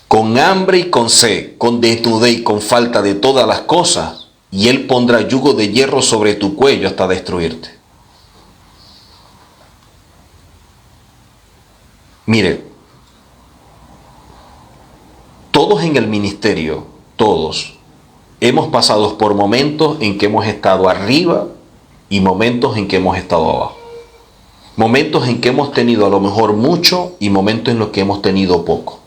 con hambre y con sed, con desnudez y con falta de todas las cosas, y él pondrá yugo de hierro sobre tu cuello hasta destruirte. Mire, todos en el ministerio, todos, hemos pasado por momentos en que hemos estado arriba y momentos en que hemos estado abajo. Momentos en que hemos tenido a lo mejor mucho y momentos en los que hemos tenido poco.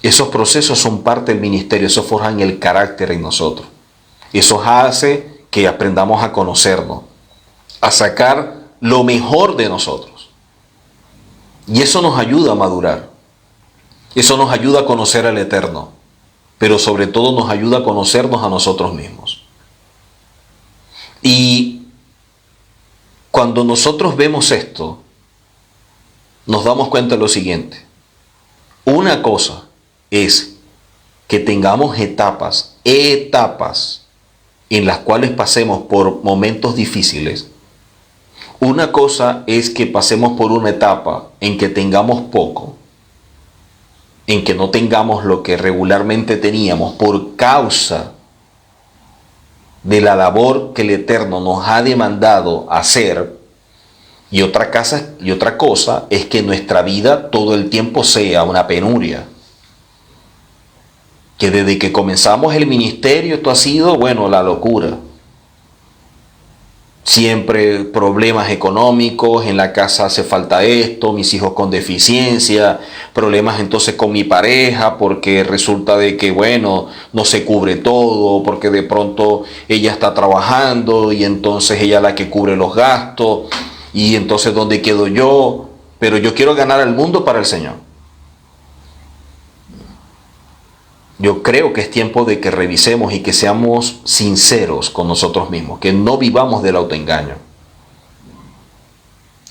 Esos procesos son parte del ministerio, eso forjan el carácter en nosotros. Eso hace que aprendamos a conocernos, a sacar lo mejor de nosotros. Y eso nos ayuda a madurar. Eso nos ayuda a conocer al Eterno. Pero sobre todo nos ayuda a conocernos a nosotros mismos. Y cuando nosotros vemos esto, nos damos cuenta de lo siguiente. Una cosa es que tengamos etapas en las cuales pasemos por momentos difíciles. Una cosa es que pasemos por una etapa en que tengamos poco, en que no tengamos lo que regularmente teníamos por causa de la labor que el Eterno nos ha demandado hacer. Y otra cosa es que nuestra vida todo el tiempo sea una penuria. Que desde que comenzamos el ministerio esto ha sido, la locura. Siempre problemas económicos, en la casa hace falta esto, mis hijos con deficiencia, problemas entonces con mi pareja, porque resulta de que, no se cubre todo, porque de pronto ella está trabajando y entonces ella es la que cubre los gastos, y entonces ¿dónde quedo yo? Pero yo quiero ganar al mundo para el Señor. Yo creo que es tiempo de que revisemos y que seamos sinceros con nosotros mismos, que no vivamos del autoengaño.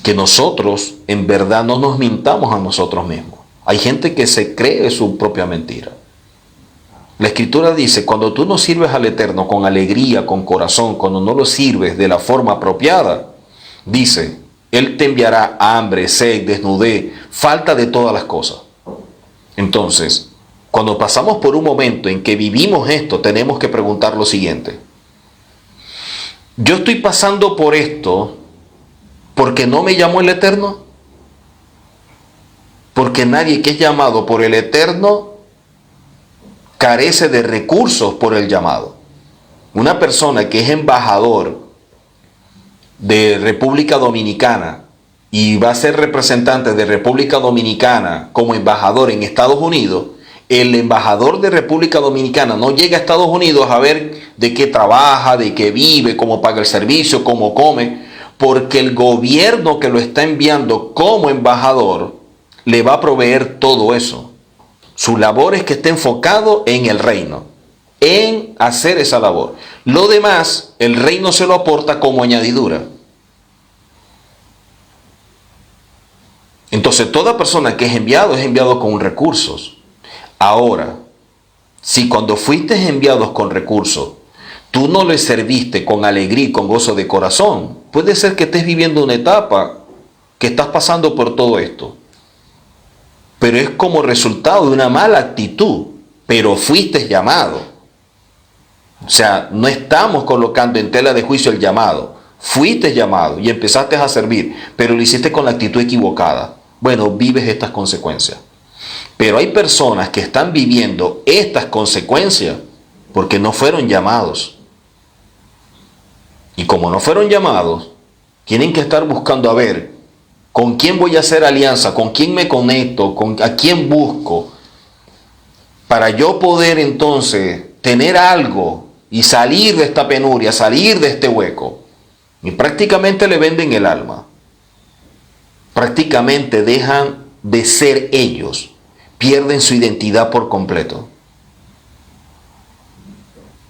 Que nosotros en verdad no nos mintamos a nosotros mismos. Hay gente que se cree su propia mentira. La Escritura dice, cuando tú no sirves al Eterno con alegría, con corazón, cuando no lo sirves de la forma apropiada, dice, Él te enviará hambre, sed, desnudez, falta de todas las cosas. Entonces, cuando pasamos por un momento en que vivimos esto, tenemos que preguntar lo siguiente. ¿Yo estoy pasando por esto porque no me llamó el Eterno? Porque nadie que es llamado por el Eterno carece de recursos por el llamado. Una persona que es embajador de República Dominicana y va a ser representante de República Dominicana como embajador en Estados Unidos, el embajador de República Dominicana no llega a Estados Unidos a ver de qué trabaja, de qué vive, cómo paga el servicio, cómo come, porque el gobierno que lo está enviando como embajador le va a proveer todo eso. Su labor es que esté enfocado en el reino, en hacer esa labor. Lo demás, el reino se lo aporta como añadidura. Entonces, toda persona que es enviado con recursos. Ahora, si cuando fuiste enviados con recursos, tú no le serviste con alegría y con gozo de corazón, puede ser que estés viviendo una etapa que estás pasando por todo esto. Pero es como resultado de una mala actitud, pero fuiste llamado. O sea, no estamos colocando en tela de juicio el llamado. Fuiste llamado y empezaste a servir, pero lo hiciste con la actitud equivocada. Bueno, vives estas consecuencias. Pero hay personas que están viviendo estas consecuencias porque no fueron llamados. Y como no fueron llamados, tienen que estar buscando a ver con quién voy a hacer alianza, con quién me conecto, a quién busco, para yo poder entonces tener algo y salir de esta penuria, salir de este hueco. Y prácticamente le venden el alma. Prácticamente dejan de ser ellos, pierden su identidad por completo.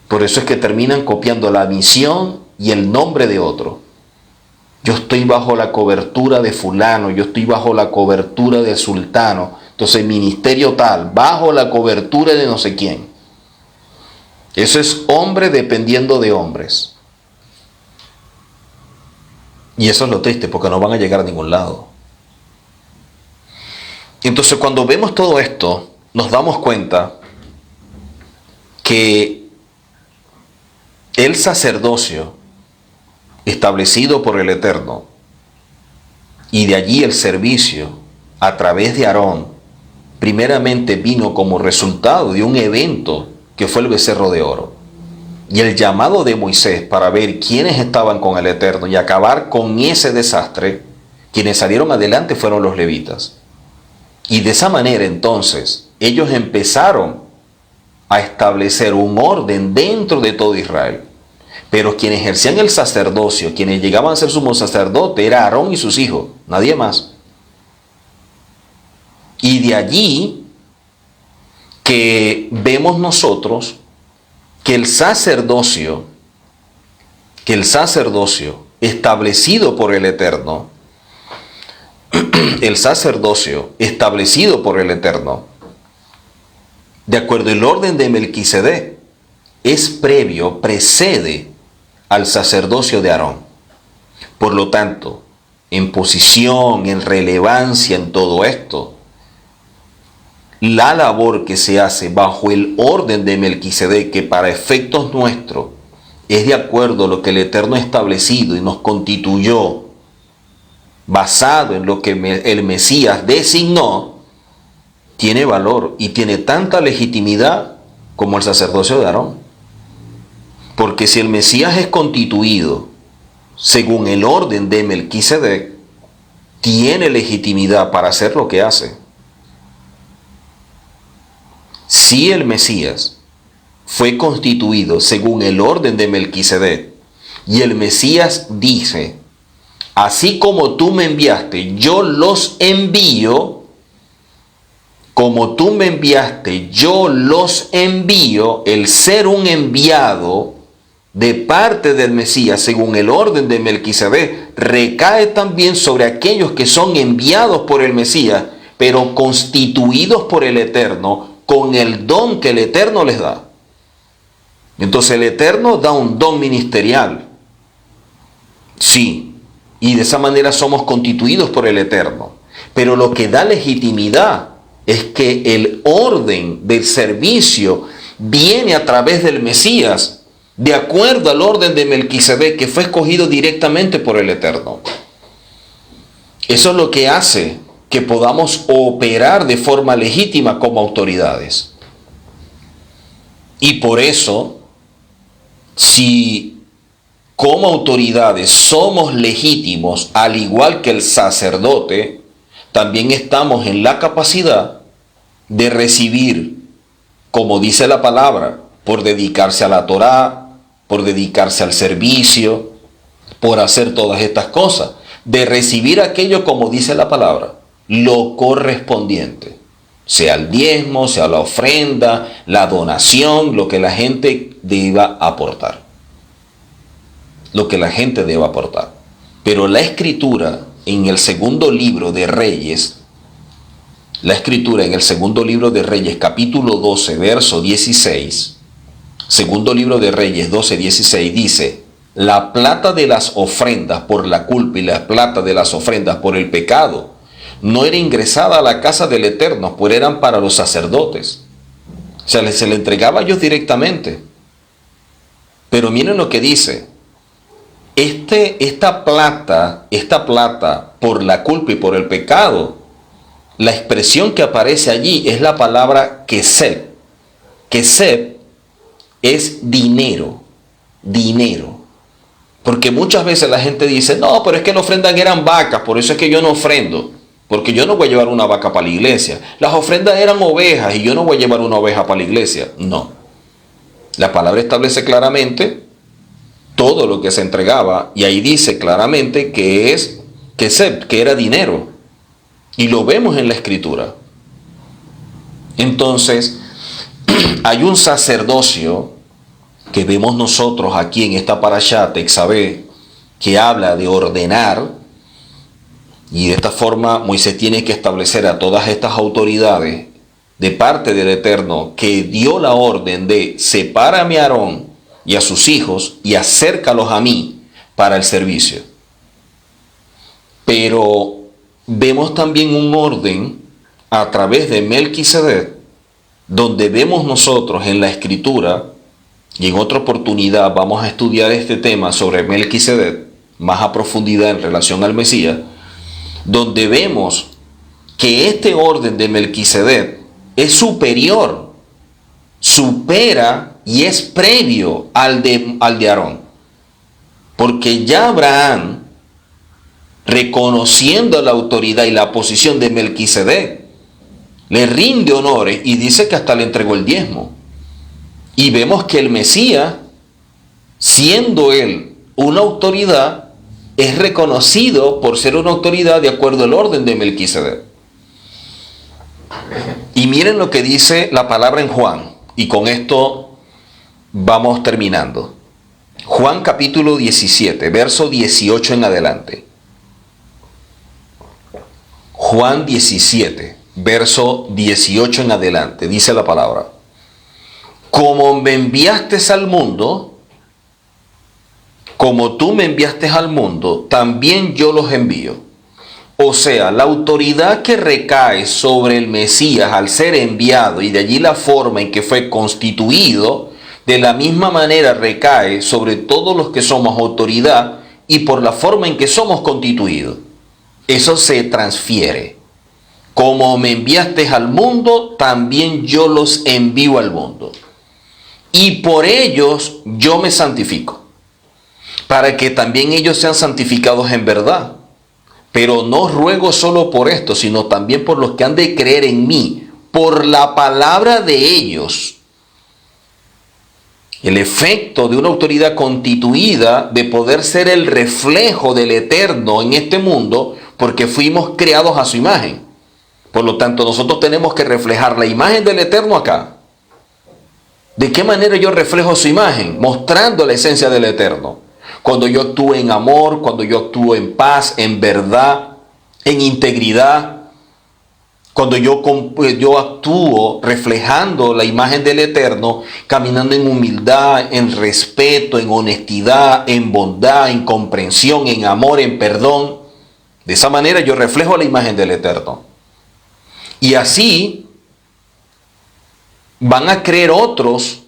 Por eso es que terminan copiando la misión y el nombre de otro. Yo estoy bajo la cobertura de fulano, yo estoy bajo la cobertura del sultano, entonces ministerio tal, bajo la cobertura de no sé quién. Eso es hombre dependiendo de hombres. Y eso es lo triste, porque no van a llegar a ningún lado. Entonces, cuando vemos todo esto, nos damos cuenta que el sacerdocio establecido por el Eterno, y de allí el servicio a través de Aarón, primeramente vino como resultado de un evento que fue el becerro de oro, y el llamado de Moisés para ver quiénes estaban con el Eterno y acabar con ese desastre. Quienes salieron adelante fueron los levitas, y de esa manera entonces ellos empezaron a establecer un orden dentro de todo Israel. Pero quienes ejercían el sacerdocio, quienes llegaban a ser sumo sacerdote, era Aarón y sus hijos, nadie más. Y de allí que vemos nosotros que el sacerdocio establecido por el Eterno, de acuerdo al orden de Melquisedec, precede al sacerdocio de Aarón. Por lo tanto, en posición, en relevancia en todo esto, la labor que se hace bajo el orden de Melquisedec, que para efectos nuestros es de acuerdo a lo que el Eterno ha establecido y nos constituyó, basado en lo que el Mesías designó, tiene valor y tiene tanta legitimidad como el sacerdocio de Aarón. Porque si el Mesías es constituido según el orden de Melquisedec, tiene legitimidad para hacer lo que hace. Si el Mesías fue constituido según el orden de Melquisedec, y el Mesías dice, así como tú me enviaste, yo los envío, como tú me enviaste, yo los envío, el ser un enviado de parte del Mesías según el orden de Melquisedec recae también sobre aquellos que son enviados por el Mesías, pero constituidos por el Eterno con el don que el Eterno les da. Entonces el Eterno da un don ministerial. Sí, y de esa manera somos constituidos por el Eterno. Pero lo que da legitimidad es que el orden del servicio viene a través del Mesías, de acuerdo al orden de Melquisedec, que fue escogido directamente por el Eterno. Eso es lo que hace que podamos operar de forma legítima como autoridades. Y por eso, si como autoridades somos legítimos, al igual que el sacerdote, también estamos en la capacidad de recibir, como dice la palabra, por dedicarse a la Torá, por dedicarse al servicio, por hacer todas estas cosas, de recibir aquello, como dice la palabra, lo correspondiente, sea el diezmo, sea la ofrenda, la donación, lo que la gente deba aportar. Lo que la gente deba aportar. Pero la Escritura, en el segundo libro de Reyes, capítulo 12, verso 16, segundo libro de Reyes 12, 16, dice: la plata de las ofrendas por la culpa y la plata de las ofrendas por el pecado no era ingresada a la casa del Eterno, pues eran para los sacerdotes. O sea, se le entregaba a ellos directamente. Pero miren lo que dice: esta plata por la culpa y por el pecado, la expresión que aparece allí es la palabra keseb. Keseb es dinero. Porque muchas veces la gente dice: no, pero es que la ofrenda eran vacas, por eso es que yo no ofrendo, porque yo no voy a llevar una vaca para la iglesia. Las ofrendas eran ovejas y yo no voy a llevar una oveja para la iglesia. No. La palabra establece claramente todo lo que se entregaba, y ahí dice claramente que es keseb, que era dinero. Y lo vemos en la Escritura. Entonces, hay un sacerdocio que vemos nosotros aquí en esta parashá Tetzaveh, que habla de ordenar, y de esta forma Moisés tiene que establecer a todas estas autoridades de parte del Eterno, que dio la orden de: sepárame a Aarón y a sus hijos y acércalos a mí para el servicio. Pero vemos también un orden a través de Melquisedec, donde vemos nosotros en la Escritura, y en otra oportunidad vamos a estudiar este tema sobre Melquisedec más a profundidad en relación al Mesías, donde vemos que este orden de Melquisedec es superior, supera y es previo al de Aarón. Porque ya Abraham, reconociendo la autoridad y la posición de Melquisedec, le rinde honores y dice que hasta le entregó el diezmo. Y vemos que el Mesías, siendo él una autoridad, es reconocido por ser una autoridad de acuerdo al orden de Melquisedec. Y miren lo que dice la palabra en Juan, y con esto vamos terminando. Juan capítulo 17, verso 18 en adelante. Juan 17, verso 18 en adelante, dice la palabra: como me enviaste al mundo, como tú me enviaste al mundo, también yo los envío. O sea, la autoridad que recae sobre el Mesías al ser enviado, y de allí la forma en que fue constituido, de la misma manera recae sobre todos los que somos autoridad y por la forma en que somos constituidos. Eso se transfiere. Como me enviaste al mundo, también yo los envío al mundo. Y por ellos yo me santifico, para que también ellos sean santificados en verdad. Pero no ruego solo por esto, sino también por los que han de creer en mí, por la palabra de ellos. El efecto de una autoridad constituida de poder ser el reflejo del Eterno en este mundo, porque fuimos creados a su imagen. Por lo tanto, nosotros tenemos que reflejar la imagen del Eterno acá. ¿De qué manera yo reflejo su imagen? Mostrando la esencia del Eterno. Cuando yo actúo en amor, cuando yo actúo en paz, en verdad, en integridad, Cuando yo actúo reflejando la imagen del Eterno, caminando en humildad, en respeto, en honestidad, en bondad, en comprensión, en amor, en perdón. De esa manera yo reflejo la imagen del Eterno. Y así van a creer otros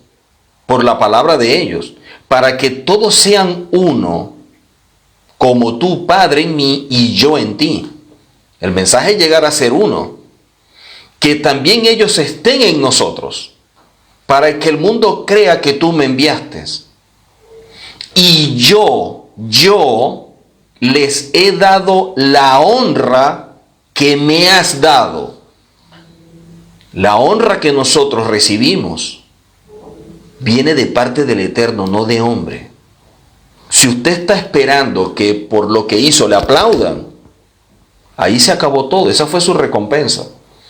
por la palabra de ellos, para que todos sean uno, como tú, Padre, en mí y yo en ti. El mensaje es llegar a ser uno. Que también ellos estén en nosotros, para que el mundo crea que tú me enviaste. Y yo les he dado la honra que me has dado. La honra que nosotros recibimos viene de parte del Eterno, no de hombre. Si usted está esperando que por lo que hizo le aplaudan, ahí se acabó todo, esa fue su recompensa.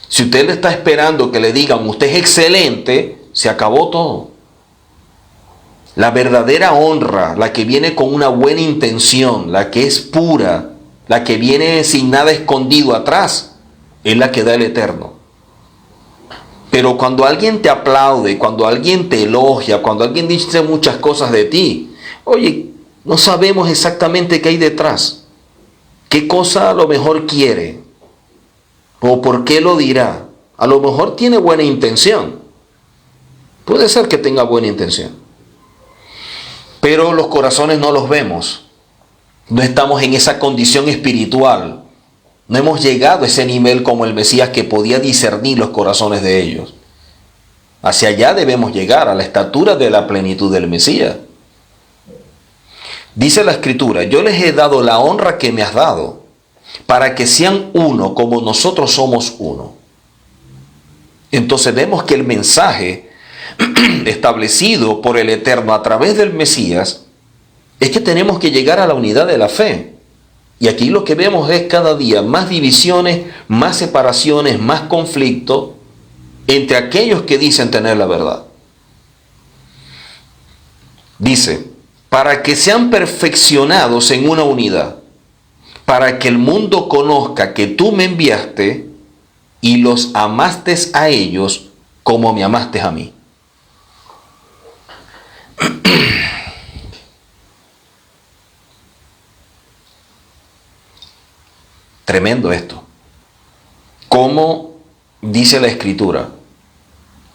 Si usted le está esperando que le digan, usted es excelente, se acabó todo. La verdadera honra, la que viene con una buena intención, la que es pura, la que viene sin nada escondido atrás, es la que da el Eterno. Pero cuando alguien te aplaude, cuando alguien te elogia, cuando alguien dice muchas cosas de ti, oye, no sabemos exactamente qué hay detrás. ¿Qué cosa a lo mejor quiere? ¿O por qué lo dirá? A lo mejor tiene buena intención. Puede ser que tenga buena intención. Pero los corazones no los vemos. No estamos en esa condición espiritual. No hemos llegado a ese nivel como el Mesías que podía discernir los corazones de ellos. Hacia allá debemos llegar, a la estatura de la plenitud del Mesías. Dice la Escritura, yo les he dado la honra que me has dado, para que sean uno como nosotros somos uno. Entonces vemos que el mensaje establecido por el Eterno a través del Mesías es que tenemos que llegar a la unidad de la fe. Y aquí lo que vemos es cada día más divisiones, más separaciones, más conflicto entre aquellos que dicen tener la verdad. Dice, para que sean perfeccionados en una unidad, para que el mundo conozca que tú me enviaste y los amaste a ellos como me amaste a mí. Tremendo esto. Como dice la Escritura,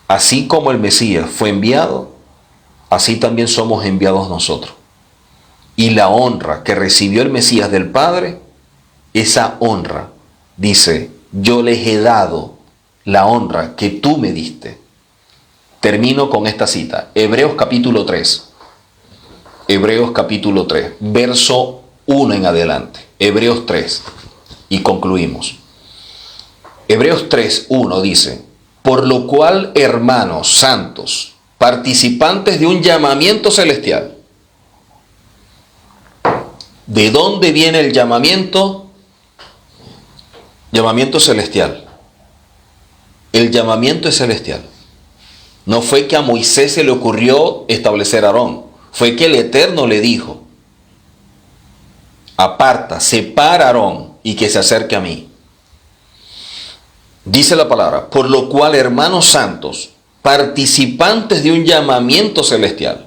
así como el Mesías fue enviado, así también somos enviados nosotros. Y la honra que recibió el Mesías del Padre, esa honra, dice, yo les he dado la honra que tú me diste. Termino con esta cita, Hebreos capítulo 3. Hebreos capítulo 3, verso 1 en adelante. Hebreos 3. Y concluimos. Hebreos 3, 1 dice, por lo cual, hermanos santos, participantes de un llamamiento celestial. ¿De dónde viene el llamamiento? Llamamiento celestial. El llamamiento es celestial. No fue que a Moisés se le ocurrió establecer a Aarón. Fue que el Eterno le dijo, aparta, separa a Aarón y que se acerque a mí. Dice la palabra, por lo cual, hermanos santos, participantes de un llamamiento celestial.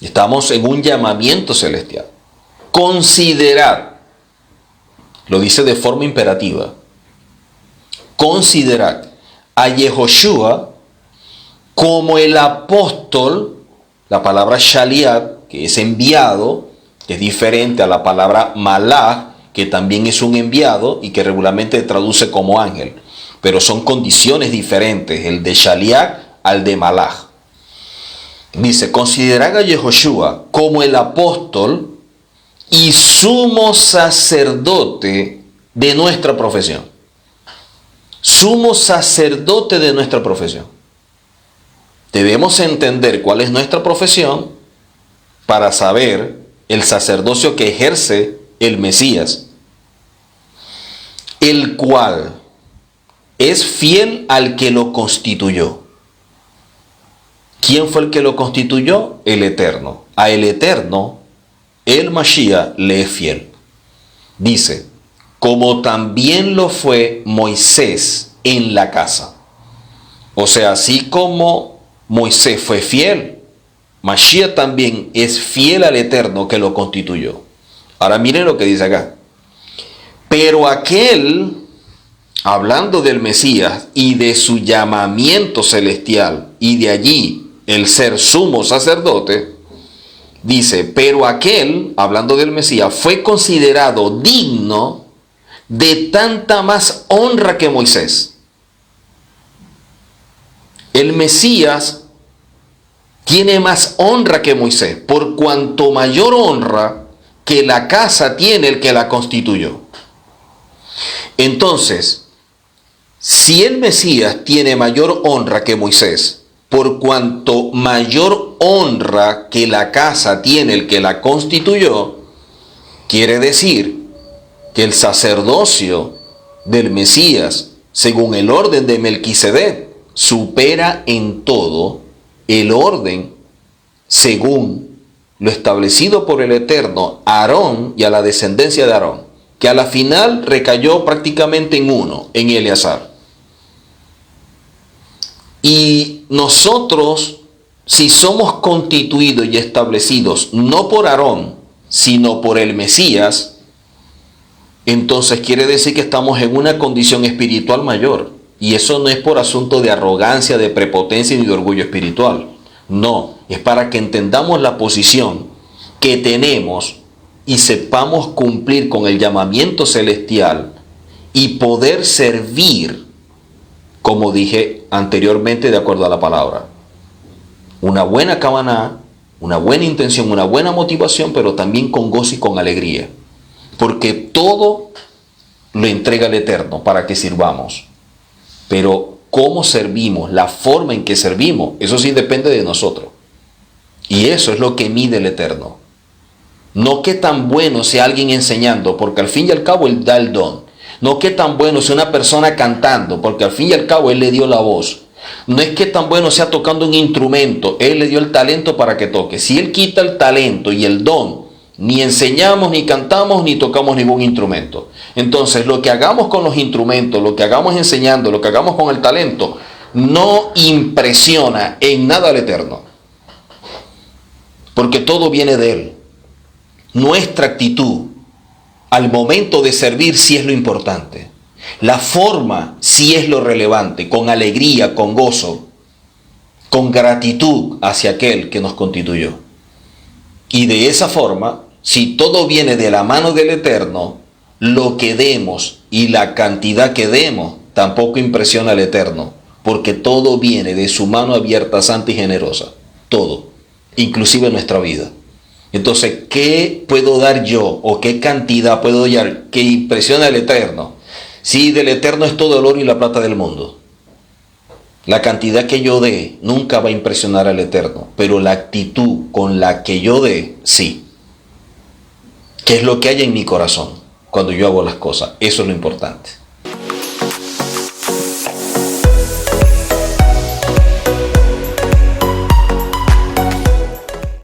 Estamos en un llamamiento celestial. Considerad, lo dice de forma imperativa, considerad a Yehoshua como el apóstol, la palabra shaliat, que es enviado, que es diferente a la palabra malach, que también es un enviado y que regularmente traduce como ángel, pero son condiciones diferentes, el de shaliat al de malach. Dice, considerad a Yehoshua como el apóstol y sumo sacerdote de nuestra profesión. Sumo sacerdote de nuestra profesión. Debemos entender cuál es nuestra profesión para saber el sacerdocio que ejerce el Mesías, el cual es fiel al que lo constituyó. ¿Quién fue el que lo constituyó? El Eterno. A el Eterno, el Mashiach, le es fiel. Dice, como también lo fue Moisés en la casa. O sea, así como Moisés fue fiel, Mashiach también es fiel al Eterno que lo constituyó. Ahora miren lo que dice acá. Pero aquel, hablando del Mesías y de su llamamiento celestial y de allí el ser sumo sacerdote, dice, pero aquel, hablando del Mesías, fue considerado digno de tanta más honra que Moisés. El Mesías tiene más honra que Moisés, por cuanto mayor honra que la casa tiene el que la constituyó. Entonces, si el Mesías tiene mayor honra que Moisés, por cuanto mayor honra que la casa tiene el que la constituyó, quiere decir que el sacerdocio del Mesías, según el orden de Melquisedec, supera en todo el orden según lo establecido por el Eterno a Aarón y a la descendencia de Aarón, que a la final recayó prácticamente en uno, en Eleazar. Y nosotros, si somos constituidos y establecidos no por Aarón, sino por el Mesías, entonces quiere decir que estamos en una condición espiritual mayor. Y eso no es por asunto de arrogancia, de prepotencia ni de orgullo espiritual. No, es para que entendamos la posición que tenemos y sepamos cumplir con el llamamiento celestial y poder servir, como dije anteriormente, de acuerdo a la palabra. Una buena kavaná, una buena intención, una buena motivación, pero también con gozo y con alegría. Porque todo lo entrega el Eterno para que sirvamos. Pero cómo servimos, la forma en que servimos, eso sí depende de nosotros. Y eso es lo que mide el Eterno. No qué tan bueno sea alguien enseñando, porque al fin y al cabo Él da el don. No qué tan bueno sea una persona cantando, porque al fin y al cabo Él le dio la voz. No es que tan bueno sea tocando un instrumento, Él le dio el talento para que toque. Si Él quita el talento y el don, ni enseñamos, ni cantamos, ni tocamos ningún instrumento. Entonces, lo que hagamos con los instrumentos, lo que hagamos enseñando, lo que hagamos con el talento, no impresiona en nada al Eterno. Porque todo viene de Él. Nuestra actitud al momento de servir sí es lo importante. La forma sí es lo relevante, con alegría, con gozo, con gratitud hacia aquel que nos constituyó. Y de esa forma, si todo viene de la mano del Eterno, lo que demos y la cantidad que demos tampoco impresiona al Eterno, porque todo viene de su mano abierta, santa y generosa. Todo, inclusive nuestra vida. Entonces, ¿qué puedo dar yo o qué cantidad puedo dar que impresione al Eterno? Si del Eterno es todo el oro y la plata del mundo. La cantidad que yo dé nunca va a impresionar al Eterno, pero la actitud con la que yo dé, sí. ¿Qué es lo que hay en mi corazón cuando yo hago las cosas? Eso es lo importante.